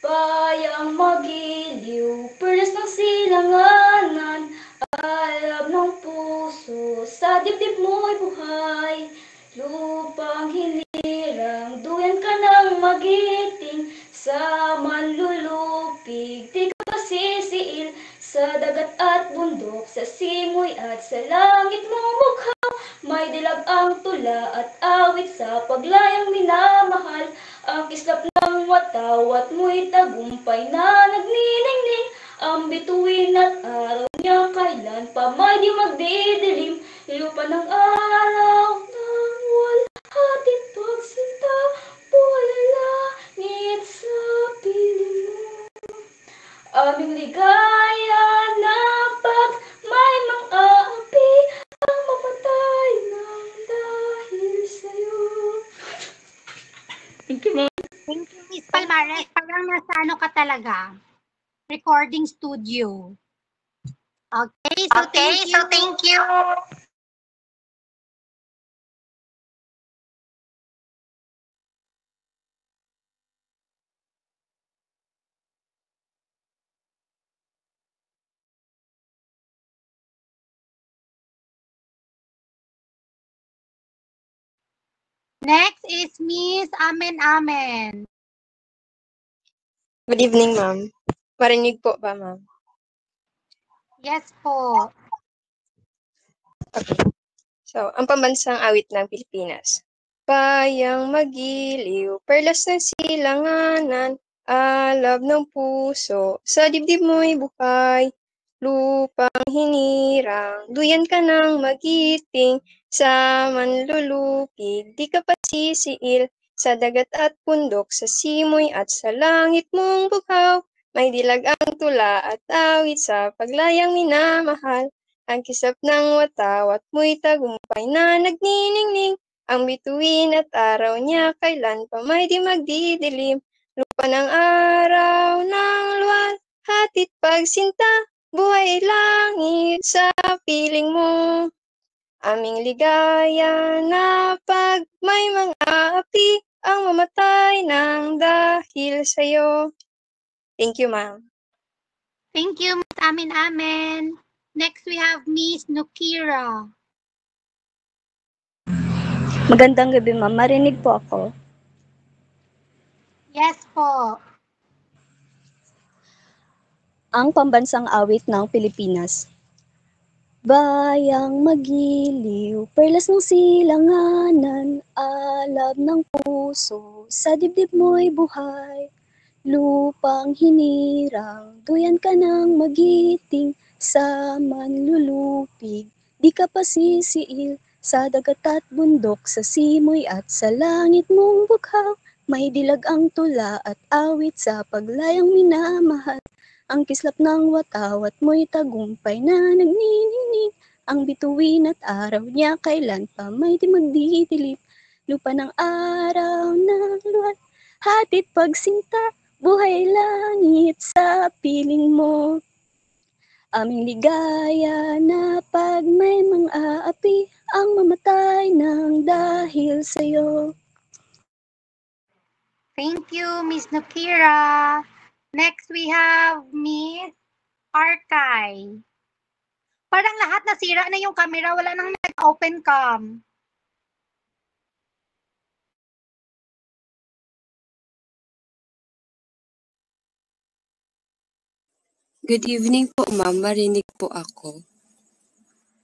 Bayang magiliw, perlas ng silanganan, alab ng puso, sa dibdib mo'y buhay. Lupang hinirang, duyan ka ng magiting, sa manlulupig, di ka pasisiil, sa dagat at bundok, sa simoy at sa langit mong bukhaw. May dilag ang tula at awit sa paglayang minamahal. Ang kislap ng watawat mo'y tagumpay na nagniningning. Ang bituin at araw niya kailan pa may di magdidilim. Lupa ng araw ng wal, hatid pagsinta, buhay langit sa piling mo. Aming ligaya na pag may mga api, ang mamatay ng dahil sa'yo. Thank you, ma'am. Thank you, Miss Palmares. Parang nasa ano ka talaga? Recording studio. Okay, so thank you. Next is Miss Amen. Good evening, ma'am. Marinig po ba, ma'am? Yes po. Okay. So, ang pambansang awit ng Pilipinas. Bayang magiliw, perlas ng silanganan, alab ng puso, sa dibdib mo'y buhay, lupang hinirang, duyan ka ng magiting, sa manlulupig, di ka pasisiil, sa dagat at bundok, sa simoy at sa langit mong bughaw, may dilag ang tula at awit sa paglayang minamahal, ang kisap ng watawat mo'y tagumpay na nagniningning, ang bituin at araw niya kailan pa may di magdidilim, lupa ng araw ng luwal, hatid pagsinta, buhay langit sa piling mo. Aming ligaya na pag may mga api, ang mamatay ng dahil sa'yo. Thank you, ma'am. Thank you, Miss Amin. Next, we have Miss Nukira. Magandang gabi, ma'am. Marinig po ako. Yes po. Ang pambansang awit ng Pilipinas. Bayang magiliw, perlas ng silanganan, alab ng puso, sa dibdib mo'y buhay. Lupang hinirang, duyan ka ng magiting, sa manlulupig, di ka pasisiil, sa dagat at bundok, sa simoy at sa langit mong bughaw, may dilag ang tula at awit sa paglayang minamahal. Ang kislap ng watawat mo'y tagumpay na nagniningning, ang bituin at araw niya kailan pa may di magdidilip, lupa ng araw ng luwal, hatid pagsinta, buhay langit sa piling mo. Aming ligaya na pag may mga api, ang mamatay ng dahil sa'yo. Thank you, Miss Nukira. Next, we have Miss Arkay. Parang lahat nasira na yung camera, wala nang nag-open cam. Good evening po, ma'am. Marinig po ako.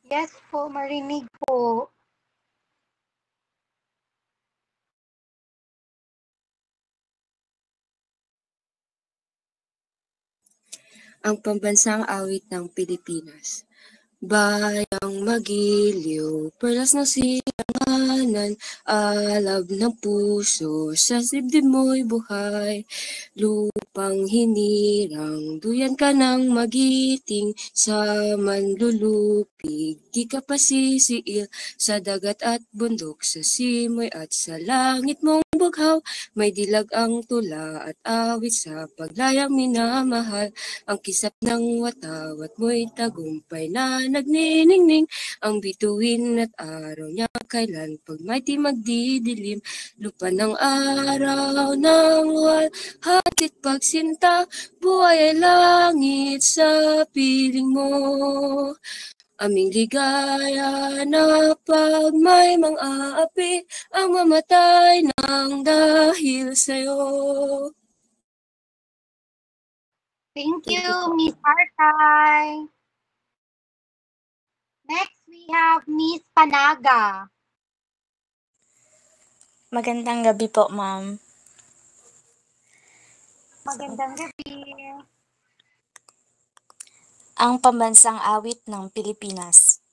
Yes po, marinig po. Ang pambansang awit ng Pilipinas. Bayang magiliw, perlas ng silanganan, alab ng puso, sa dibdib mo'y buhay, lupang hinirang, duyan ka ng magiting, sa manlulupig, di ka pasisiil, sa dagat at bundok, sa simoy at sa langit mong bughaw, may dilag ang tula at awit sa paglayang minamahal, ang kisap ng watawat mo'y tagumpay na nagniningning, ang bituin at araw niya kailan pag may di magdidilim, lupa ng araw ng luwal, hatid pagsinta, buhay ay langit sa piling mo. Aming ligaya na pag may mga api, ang mamatay ng dahil sa'yo. Thank you, Miss Arkay. Next, we have Miss Panaga. Magandang gabi po, ma'am. Magandang gabi. Ang pambansang awit ng Pilipinas.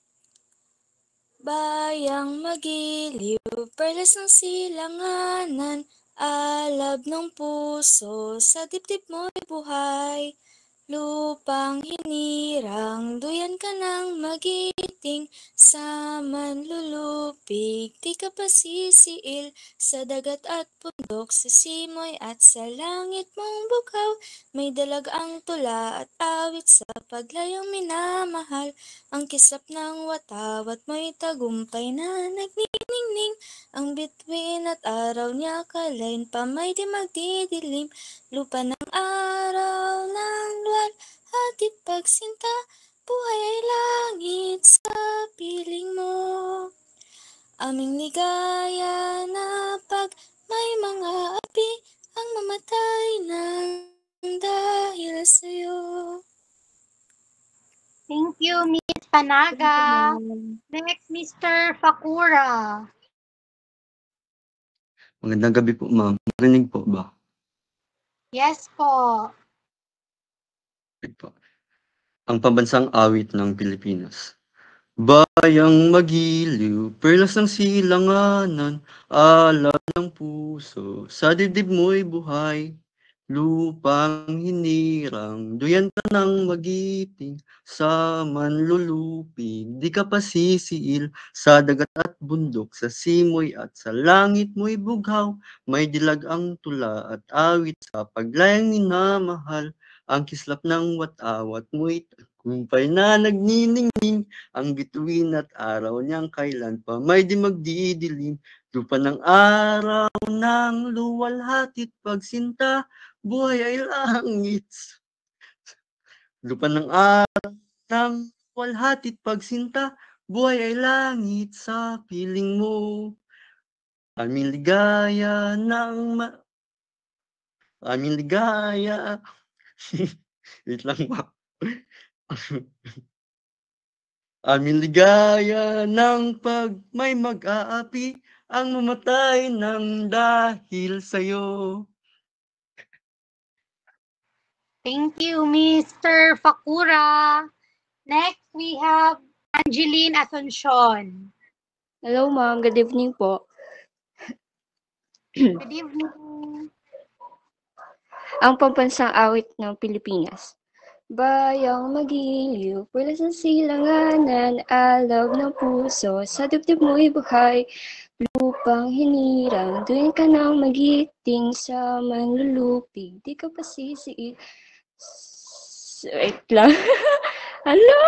Bayang magiliw, perlas ng silanganan, alab ng puso, sa dibdib mo'y buhay. Lupang hinirang, duyan ka ng magiting, sa manlulupig, di ka pasisiil, sa dagat at bundok, sa simoy at sa langit mong bughaw, may dalag ang tula at awit sa paglayang minamahal, ang kisap ng watawat mo'y tagumpay na nagniningning, ang bituin at araw niya kailan pa may di magdidilim, lupa ng araw ng luwal, hatid pagsinta, buhay ay langit sa piling mo. Aming ligaya na pag may mga api, ang mamatay ng dahil sa'yo. Thank you, Miss Panaga. Next, Mr. Fakura. Magandang gabi po, ma'am. Marinig po ba? Yes po. Ang pambansang awit ng Pilipinas. Bayang magiliw, perlas ng silanganan, alam ng puso, sa dibdib mo'y buhay, lupang hinirang, duyan ka ng magiting, sa manlulupig, di ka pasisiil, sa dagat at bundok, sa simoy at sa langit mo'y bughaw, may dilag ang tula at awit sa paglayang minamahal, ang kislap ng wat-awat mo'y kumpay na nagniningning, ang bituin at araw niyang kailan pa may di magdidilim, lupa ng araw ng luwalhatit pagsinta, buhay ay langit. Lupa ng araw ng luwalhatit pagsinta, buhay ay langit sa piling mo. Aming ligaya aming ligaya. Wait lang ba? Aming ligaya ng pag may mag-aapi ang mamatay ng dahil sa'yo. Thank you, Mr. Fakura. Next, we have Angeline Asuncion. Hello ma'am, good evening po. Good evening. Ang pambansang awit ng Pilipinas. Bayang magiliw, perlas ng silanganan, alab ng puso, sa dibdib mo'y buhay, lupang hinirang, duyan ka ng magiting, sa manlulupig, di ka pasisiil. Wait lang. Hala!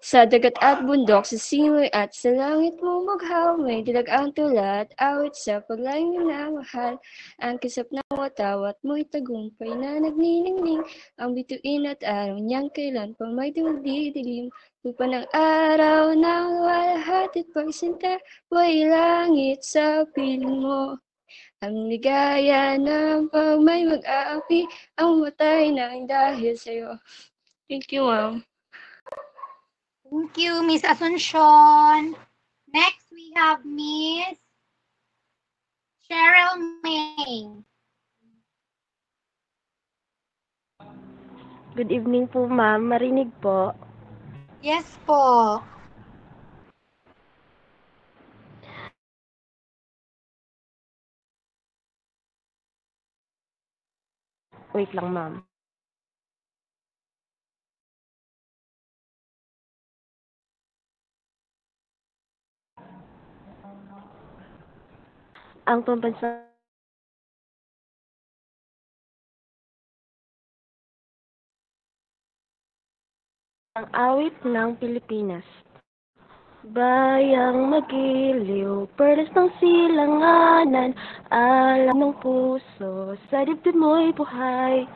Sa dagat at bundok, sa simoy at sa langit mo maghaw, may dilag ang tulat, awit sa paglayang minamahal, ang kisap ng watawat mo'y tagumpay na nagniningning, ang bituin at araw niyang kailan pa may magdidilim, lupa ng araw ng walhatit pagsinta, buhay langit sa piling mo. Ang ligaya ng pag may mag-aapi, ang matay na dahil sa'yo. Thank you, ma'am. Thank you, Miss Asuncion. Next, we have Miss Cheryl May. Good evening po, ma'am. Marinig po. Yes po. Wait lang, ma'am. Ang pambansang awit ng Pilipinas. Bayang magiliw, perlas ng silanganan, alam ng puso, sa dibdib mo'y buhay,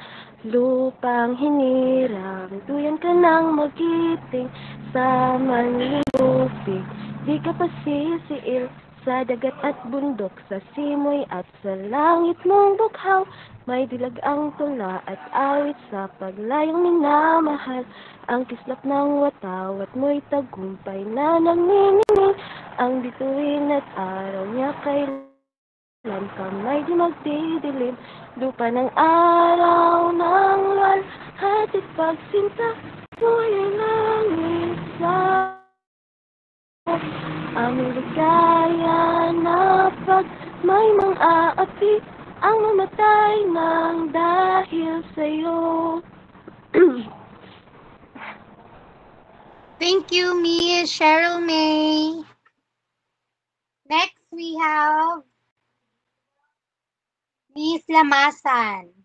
lupang hinirang, duyan ka ng magiting, sa manlulupig, di ka pasisiil, sa dagat at bundok, sa simoy at sa langit mong bughaw, may dilag ang tula at awit sa paglayang minamahal, ang kislap ng watawat mo'y tagumpay na nagniningning, ang bituin at araw niya kailan ka may di magdidilim, lupa ng araw ng walhatit pagsinta, buhay ay langit sa aming ligaya na pag may mang-aapi, ang mamatay ng dahil sa'yo. Thank you, Miss Cheryl May. Next, we have Miss Lamasan.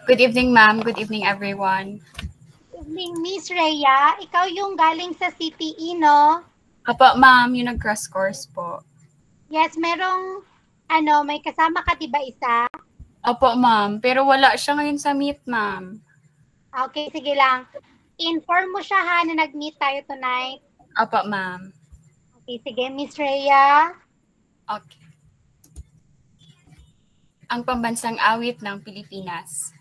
Good evening, ma'am. Good evening, everyone. Good evening, Miss Rhea. Ikaw yung galing sa CTE, no? Apo, ma'am, yung nag-cross course po. Yes, merong, may kasama ka, diba isa? Opo, ma'am. Pero wala siya ngayon sa meet, ma'am. Okay, sige lang. Inform mo siya ha na nag-meet tayo tonight. Opo, ma'am. Okay, sige, Miss Rhea. Okay. Ang pambansang awit ng Pilipinas.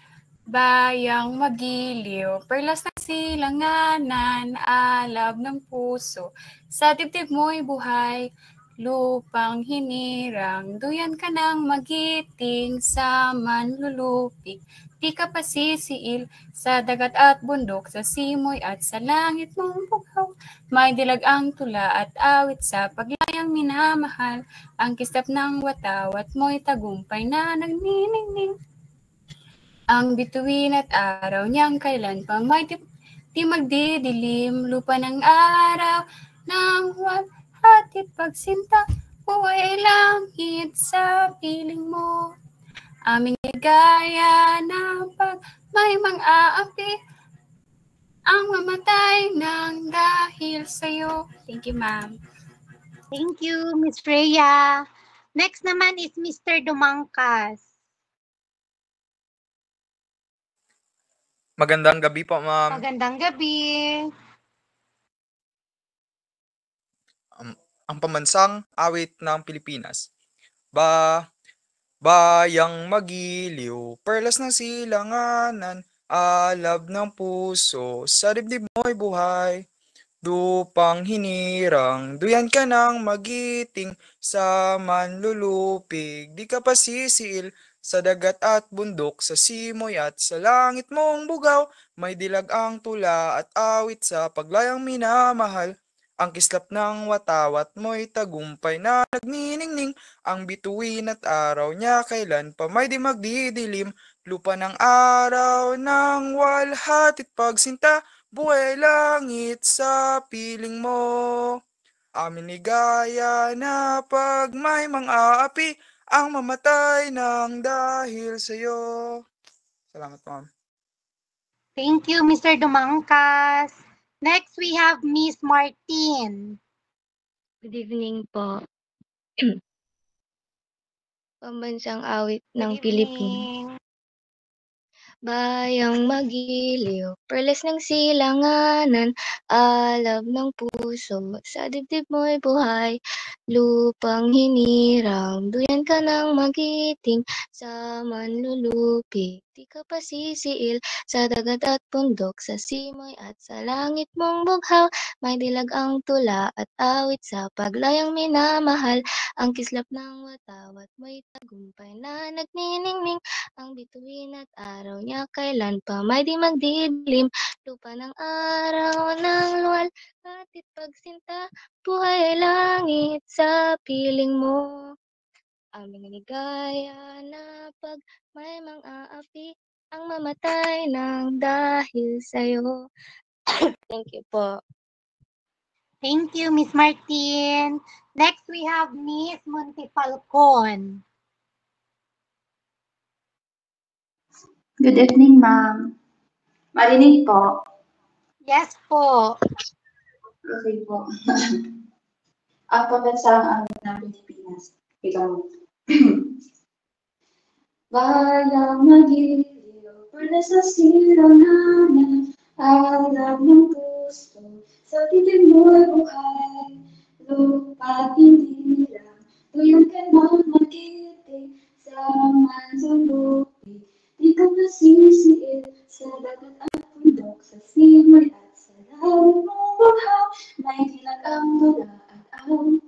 Bayang magiliw, perlas ng silanganan, alab ng puso, sa dibdib mo'y buhay, lupang hinirang, duyan ka ng magiting sa manlulupig. Di ka pasisiil sa dagat at bundok, sa simoy at sa langit mong bugaw. May dilag ang tula at awit sa paglayang minamahal, ang kislap ng watawat mo'y tagumpay na nagniningning. Ang bituin at araw niyang kailan pa may di magdidilim, lupa ng araw ng hatid pagsinta, buhay langit sa piling mo. Aming ligaya na pag may mang-aapi, ang mamatay ng dahil sa'yo. Thank you, ma'am. Thank you, Miss Freya. Next naman is Mr. Dumangkas. Magandang gabi po, ma'am. Magandang gabi. Ang pambansang awit ng Pilipinas. Bayang magiliw, perlas ng silanganan, alab ng puso, sa dibdib mo'y buhay. Lupang hinirang, duyan ka ng magiting, sa manlulupig, di ka pasisiil, sa dagat at bundok, sa simoy at sa langit mong bugaw, may dilag ang tula at awit sa paglayang minamahal. Ang kislap ng watawat mo'y tagumpay na nagniningning, ang bituin at araw niya kailan pa may di magdidilim, lupa ng araw ng walhatit pagsinta, buhay langit sa piling mo. Amin ligaya na pag may mang-aapi, ang mamatay ng dahil sa'yo. Salamat, ma'am. Thank you, Mr. Dumangkas. Next, we have Miss Martin. Good evening po. Pambansang awit ng Pilipinas. Bayang magiliw, perlas ng silanganan, alab ng puso, sa dibdib mo'y buhay. Lupang hinirang, duyan ka ng magiting, sa manlulupig. Di ka pasisiil sa dagat at bundok, sa simoy at sa langit mong bughaw. May dilag ang tula at awit sa paglayang minamahal, ang kislap ng watawat mo'y tagumpay na nagniningning, ang bituin at araw niya kailan pa may di magdidilim, lupa ng araw ng luwal, hatid pagsinta, buhay langit sa piling mo. Aming ligaya na pag may mang-aapi, ang mamatay ng dahil sa'yo. Thank you po. Thank you, Miss Martin. Next, we have Miss Montefalcon. Good evening, ma'am. Marinig po. Yes po. Okay po. Ang pambansang awit ng Pilipinas. Ikaw. Bayang magiliw, perlas sa silanganan, alab ng puso, sa dibdib mo'y buhay. Lupa hinirang, tuyan ka ng magiting, sa manlulupig. Di ka masisiil sa dagat at bundok, sa simoy at sa langit mong bughaw. May dilag ang tula at awit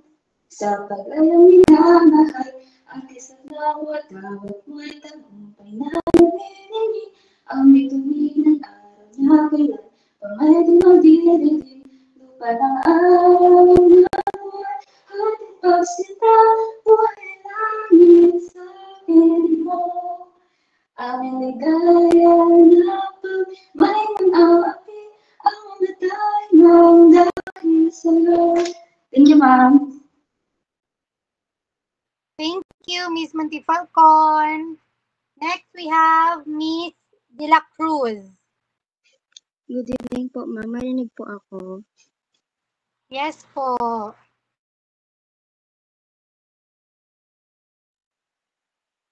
sa paglayang minamahal, ang kislap ng watawat mo'y tagumpay na nagniningning, ang bituin at araw niya kailan pa may di magdidilim, lupa ng araw na buhay, hatid pagsinta, buhay langit sa piling mo. Aming ligaya na pag may mang-aapi, ang mamatay ng dahil sa'yo. Thank you, ma'am. Thank you, Miss Montefalcon. Next, we have Miss De La Cruz. Good evening po, ma'am. Marinig po ako. Yes po.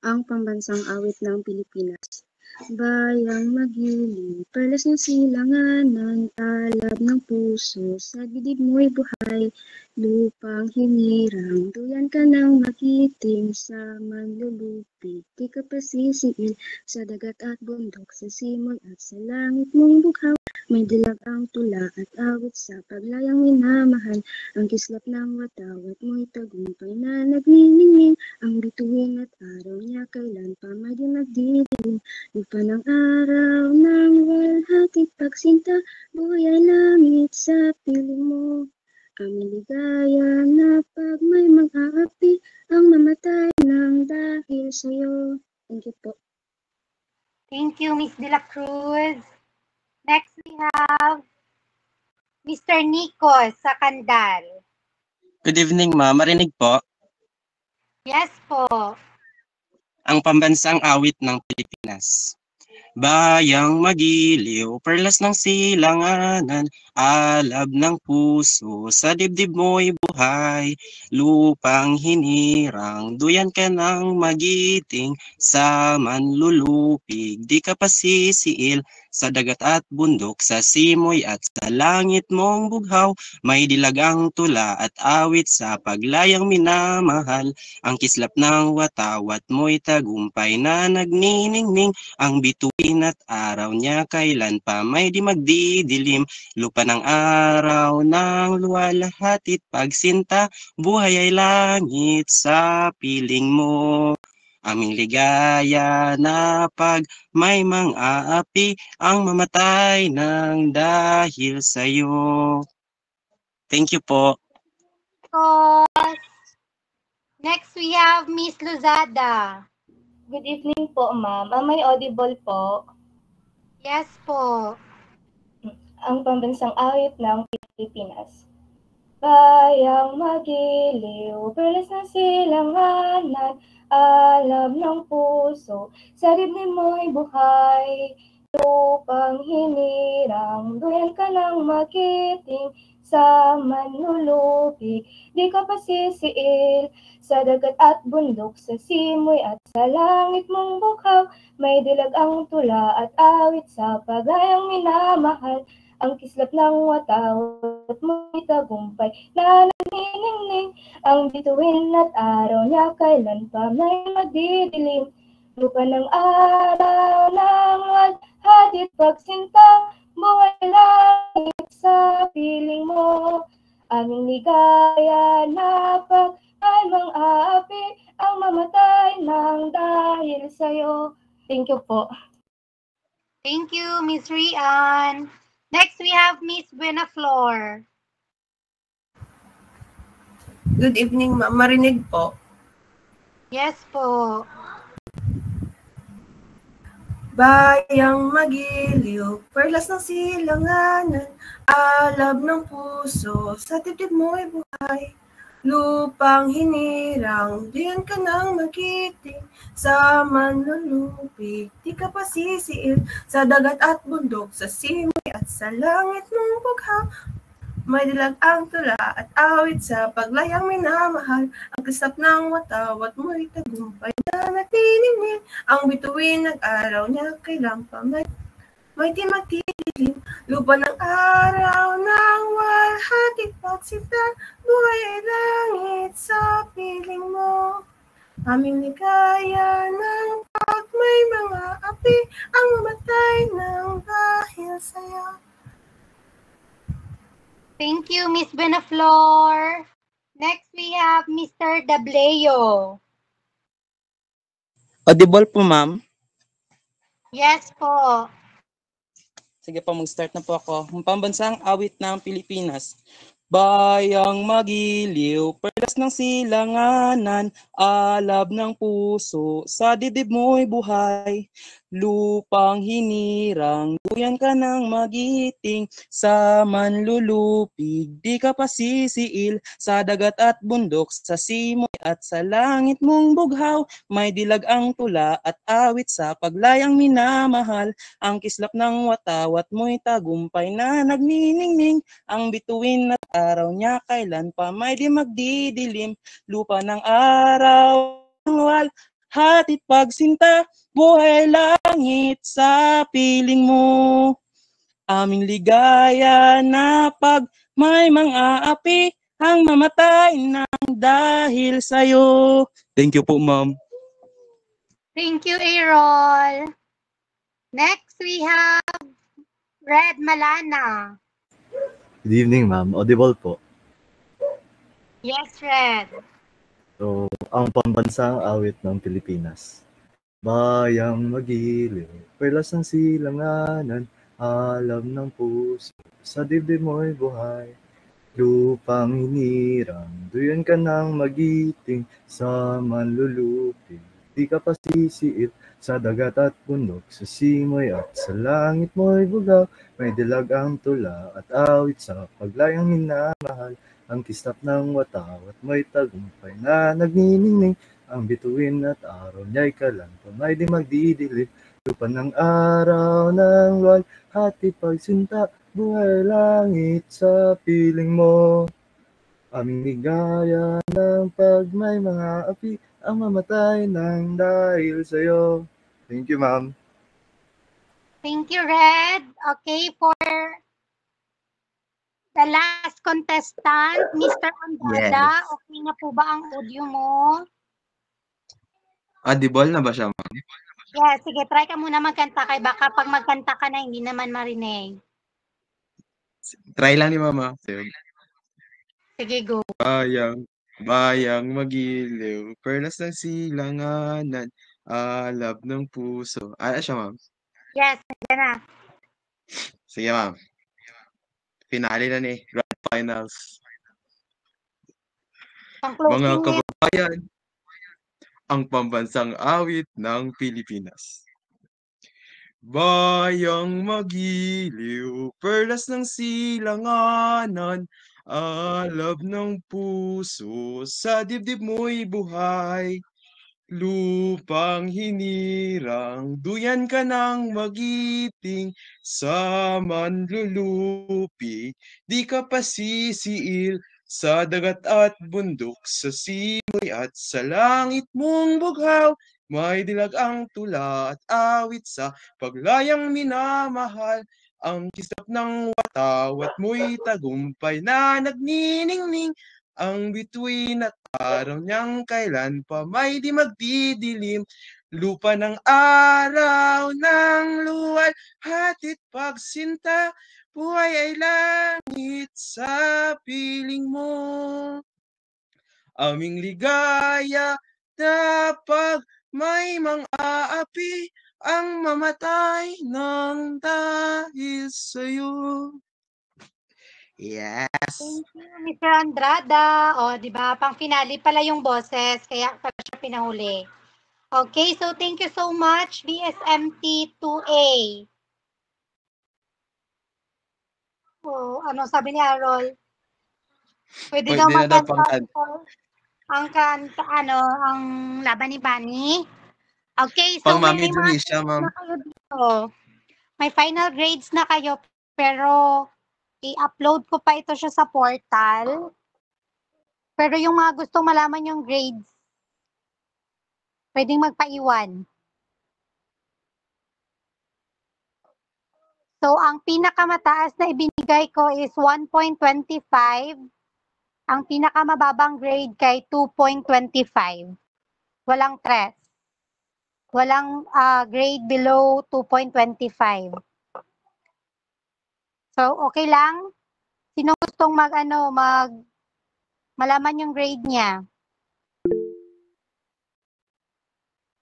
Ang pambansang awit ng Pilipinas. Bayang magiliw, perlas ng silanganan, alab ng puso, sa dibdib mo'y buhay. Lupang hinirang, duyan ka ng magiting, sa manlulupig. Di ka pasisiil sa dagat at bundok, sa simoy at sa langit mong bughaw. May dilag ang tula at awit sa paglayang minamahal. Ang kislap ng watawat mo'y tagumpay na nagniningning. Ang bituin at araw niya kailan pa may di magdidilim. Lupa ng araw ng walhati pagsinta, buhay ay langit sa piling mo. Aming ligaya na pag may mag-aapi, ang mamatay ng dahil sa'yo. Thank you po. Thank you, Miss De La Cruz. Next, we have Mr. Nico sa Kandal. Good evening, ma'am. Marinig po. Yes po. Ang pambansang awit ng Pilipinas. Bayang magiliw, perlas ng silanganan, alab ng puso, sa dibdib mo'y buhay, lupang hinirang, duyan ka ng magiting, sa manlulupig, di ka pasisiil, sa dagat at bundok, sa simoy at sa langit mong bughaw, may dilagang tula at awit sa paglayang minamahal, ang kislap ng watawat mo'y tagumpay na nagniningning, ang bituin at araw niya kailan pa may di magdidilim, lupa ng araw ng luwalhatit pagsinta, buhay ay langit sa piling mo. Aming ligaya na pag may mang-aapi, ang mamatay ng dahil sa'yo. Thank you po. Next, we have Miss Luzada. Good evening po, ma'am. May audible po? Yes po. Ang pambansang awit ng Pilipinas. Bayang magiliw, perlas ng silanganan, alab ng puso, sa dibdib mo'y buhay, lupang hinirang, duyan ka ng magiting, sa manlulupig, di ka pasisiil, sa dagat at bundok, sa simoy at sa langit mong bukhaw, may dilag ang tula at awit sa pagayang minamahal, ang kislap ng watawat mo'y tagumpay na nagniningning, ang bituin at araw niya kailan pa may magdidilim, lupa ng araw ng walhati pagsinta, buhay langit sa piling mo, aming ligaya na pag ay mang-aapi, ang mamatay ng dahil sa'yo. Thank you po. Thank you, Miss Rian. Next, we have Miss Buenaflor. Good evening, ma'am. Marinig po. Yes po. Bayang magiliw, perlas ng silanganan, alab ng puso, sa dibdib mo'y buhay, lupang hinirang, diyan ka ng magiting, sa manlulupig, di ka pasisiil, sa dagat at bundok, sa simoy at sa langit mong bughaw, may dilag ang tula at awit sa paglayang minamahal, ang kislap ng watawat mo'y tagumpay na nagniningning, ang bituin ng araw niya kailan pa may di magdidilim, lupa ng araw ng walhati pagsinta, buhay ay langit sa piling mo, aming ligaya ng pag may mga api, ang mamatay ng dahil sa'yo. Thank you, Miss Buenaflor. Next, we have Mr. Dableo. Audible po, ma'am. Yes po. Sige po, mag-start na po ako. Ang pambansang awit ng Pilipinas. Bayang magiliw, perlas ng silanganan, alab ng puso, sa dibdib mo'y buhay, lupang hinirang, duyan ka ng magiting, sa manlulupig, di ka pasisiil, sa dagat at bundok, sa simoy at sa langit mong bughaw, may dilag ang tula at awit sa paglayang minamahal, ang kislap ng watawat mo'y tagumpay na nagniningning, ang bituin at araw niya kailan pa may di magdidilim, lupa ng araw ng walhati pagsinta, buhay langit sa piling mo, aming ligaya na pag may mang-aapi, ang mamatay ng dahil sa'yo. Thank you po, ma'am. Thank you, Errol. Next, we have Red Malana. Good evening, ma'am. Audible po. Yes, Red. So, ang pambansang awit ng Pilipinas. Bayang magiliw, perlas ng silanganan, alam ng puso, sa dibdib mo'y buhay. Lupang hinirang, duyan ka ng magiting, sa manlulupig. Di ka pa sisiit, sa dagat at bundok, sa simoy at sa langit mo'y bugaw. May dilag ang tula at awit sa paglayang minamahal. Ang kislap ng watawat may tagumpay na nagniningning. Ang bituin at araw niya'y kalantamay di magdidilim. Lupa ng araw ng luwal, hati pagsinta, buhay langit sa piling mo. Aming ligaya ng pag may mga api, ang mamatay ng dahil sa'yo. Thank you, ma'am. Thank you, Red. Okay, for the last contestant, Mr. Andrada. Yes. Okay na po ba ang audio mo? Audible na ba siya, ma'am? Yes, sige, try ka muna magkanta kay baka pag magkanta ka na hindi naman marinig. Try lang ni mama. Sige, go. Bayang magiliw, perlas ng silanganan, alab ng puso. Siya, ma'am? Yes, nandiyan na. Sige, ma'am. Finale na ni. Grand finals. Mga kababayan, ang pambansang awit ng Pilipinas. Bayang magiliw, perlas ng silanganan, alab ng puso, sa dibdib mo'y buhay. Lupang hinirang, duyan ka ng magiting, sa manlulupi, di ka pa sisiil, sa dagat at bundok, sa simoy at sa langit mong bughaw. May dilag ang tula at awit sa paglayang minamahal. Ang kislap ng watawat mo'y tagumpay na nagniningning. Ang bituin at araw niyang kailan pa may di magdidilim. Lupa ng araw ng luwal, hatid pagsinta, buhay ay langit sa piling mo. Aming ligaya na pag may mga api, ang mamatay ng dahil sa'yo. Yes. Thank you, Mr. Andrada. O, di ba? Pang finale pala yung boses, kaya pala siya pinahuli. Okay, so thank you so much, BSMT 2A. Oh, ano sabi ni Harold? Pwede daw magkanta ang kanta, ang laban ni Bunny. Okay, so Mami Junisha, ma'am. May final grades na kayo, pero i-upload ko pa ito siya sa portal. Pero yung mga gusto malaman yung grades, pwedeng magpaiwan. So, ang pinakamataas na ibinigay ko is 1.25. Ang pinakamababang grade kay 2.25. Walang 3. Walang grade below 2.25. So, okay lang? Sino gustong malaman yung grade niya?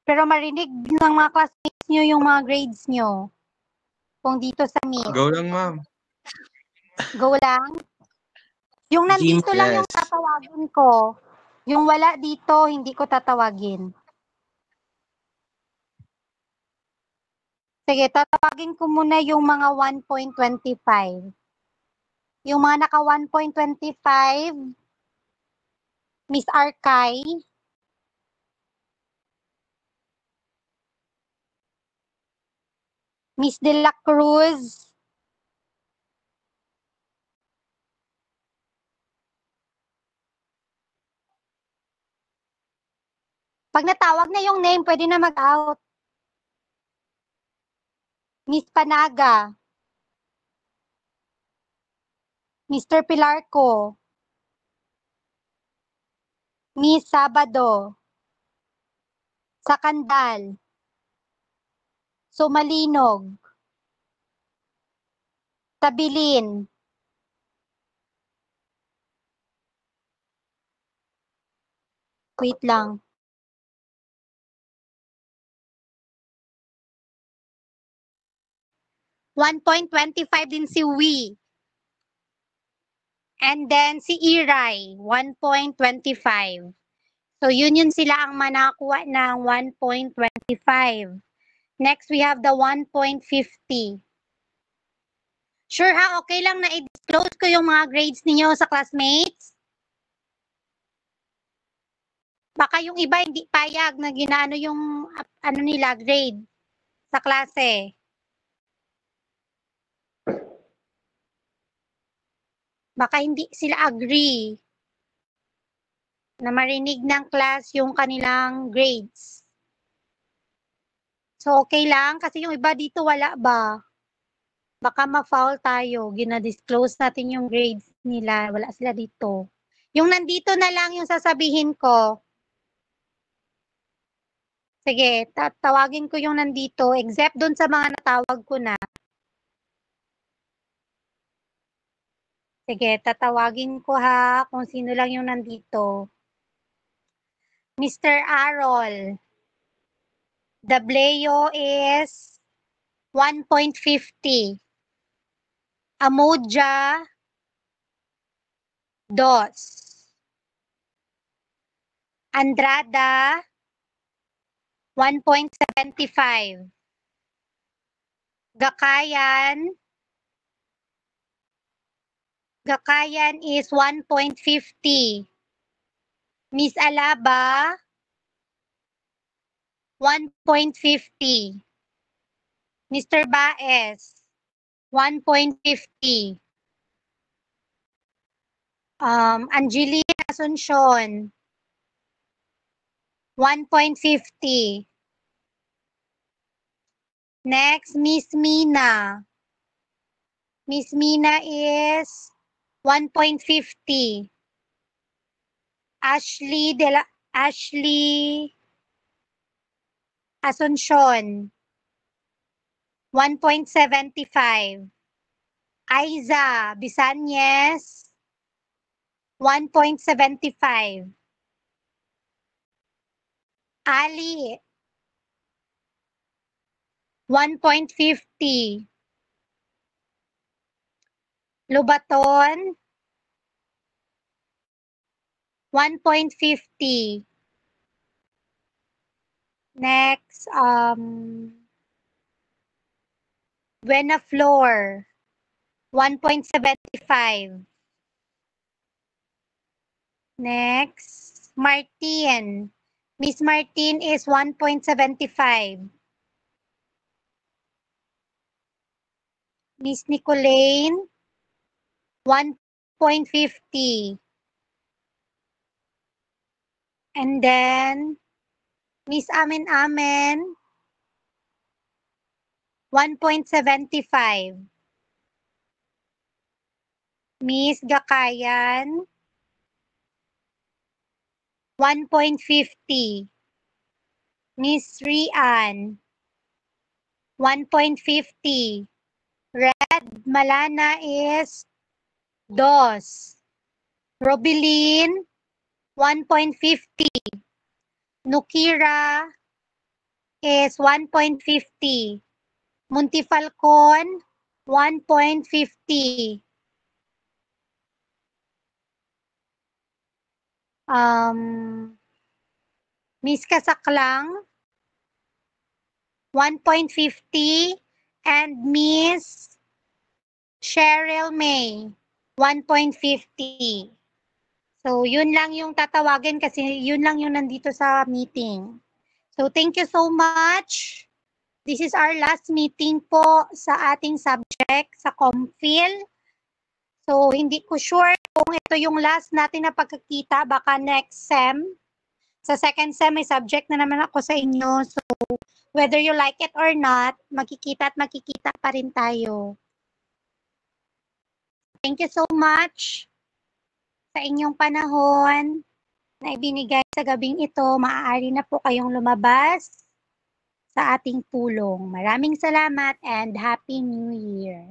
Pero marinig ng mga classmates nyo yung mga grades nyo. Kung dito sa Meet. Go lang, ma'am. Go lang? Yung nandito lang yung tatawagin ko. Yung wala dito, hindi ko tatawagin. Sige, tatawagin ko muna yung mga 1.25. Yung mga naka 1.25, Miss Arkay, Miss De La Cruz, pag natawag na yung name, pwede na mag-out. Miss Panaga, Mr. Pilarco, Miss Sabado, Sakandal, Sumalinog, Tabilin. Wait lang. $1.25 din si Wee. And then si Iray, 1.25. So yun sila ang manakuha ng 1.25. Next, we have the 1.50. Sure ha, okay lang na i-disclose ko yung mga grades ninyo sa classmates? Baka yung iba hindi payag na ginaano yung ano nila, grade sa klase. Baka hindi sila agree na marinig ng class yung kanilang grades. So, okay lang? Kasi yung iba dito wala ba? Baka ma-foul tayo. Gina-disclose natin yung grades nila. Wala sila dito. Yung nandito na lang yung sasabihin ko. Sige, tawagin ko yung nandito. Except dun sa mga natawag ko na. Sige, tatawagin ko ha kung sino lang yung nandito. Mr. Arol. Dableo is 1.50. Amoja, 2. Andrada, 1.75. Gakayan is 1.50. Miss Alaba, 1.50. Mr. Baez, 1.50. Angeline Asuncion, 1.50. Next, Miss Mina. Miss Mina is 1.50. Ashley Asuncion, 1.75. Aiza Bisanyes, 1.75. Ali, 1.50. Lubaton, 1.50. Next, Buena Flor, 1.75. Next, Martin. Miss Martin is 1.75. Miss Nicolene, 1.50. And then, Miss Amen, 1.75. Miss Gakayan, 1.50. Miss Rian, 1.50. Red Malana is 2. Robilin, 1.50. Nukira is 1.50. Muntifalcon, 1.50. Miss Kasaklang, 1.50. And Miss Cheryl May, 1.50. So, yun lang yung tatawagin kasi yun lang yung nandito sa meeting. So, thank you so much. This is our last meeting po sa ating subject sa ComFil. So, hindi ko sure kung ito yung last natin na pagkakita, baka next SEM. Sa second SEM, may subject na naman ako sa inyo. So, whether you like it or not, makikita at makikita pa rin tayo. Thank you so much sa inyong panahon na ibinigay sa gabing ito. Maaari na po kayong lumabas sa ating pulong. Maraming salamat and Happy New Year.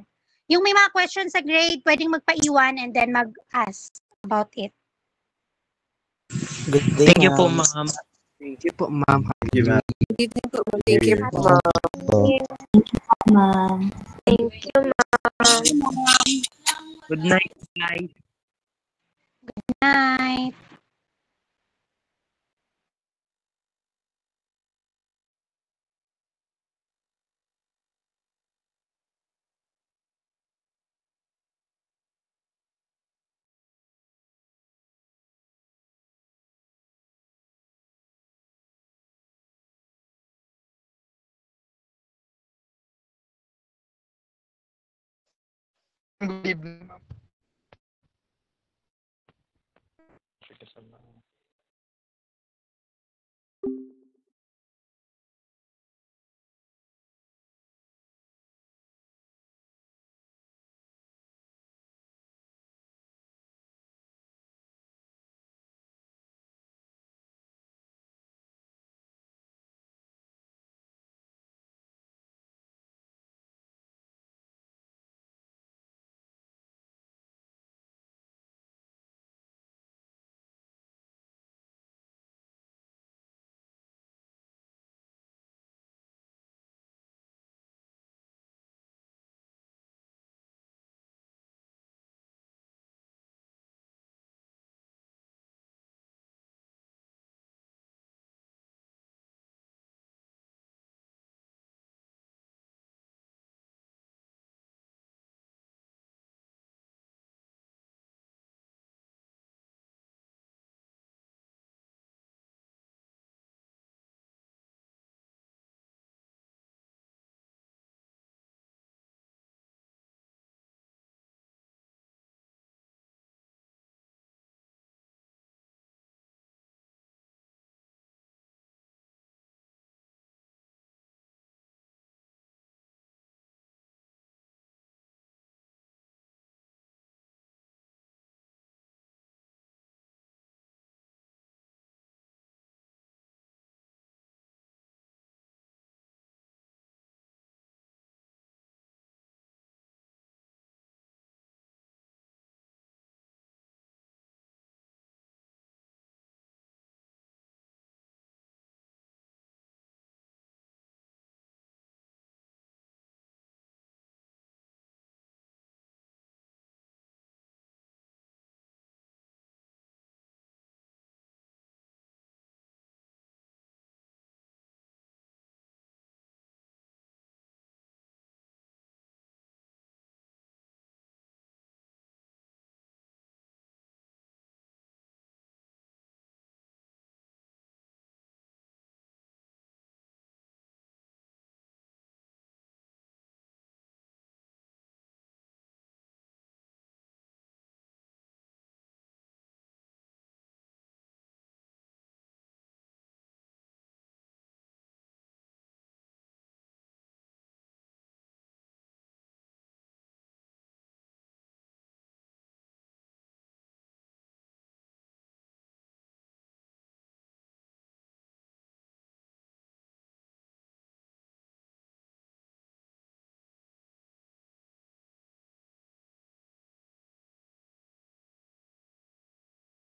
Yung may mga questions sa grade, pwedeng magpaiwan and then mag-ask about it. Good day, Thank you po, ma'am. ma'am. Thank you po, ma'am. Thank you, ma'am. Thank you po, ma'am. Ma'am. Thank you, ma'am. Good night, guys. Good night. Good evening, ma'am.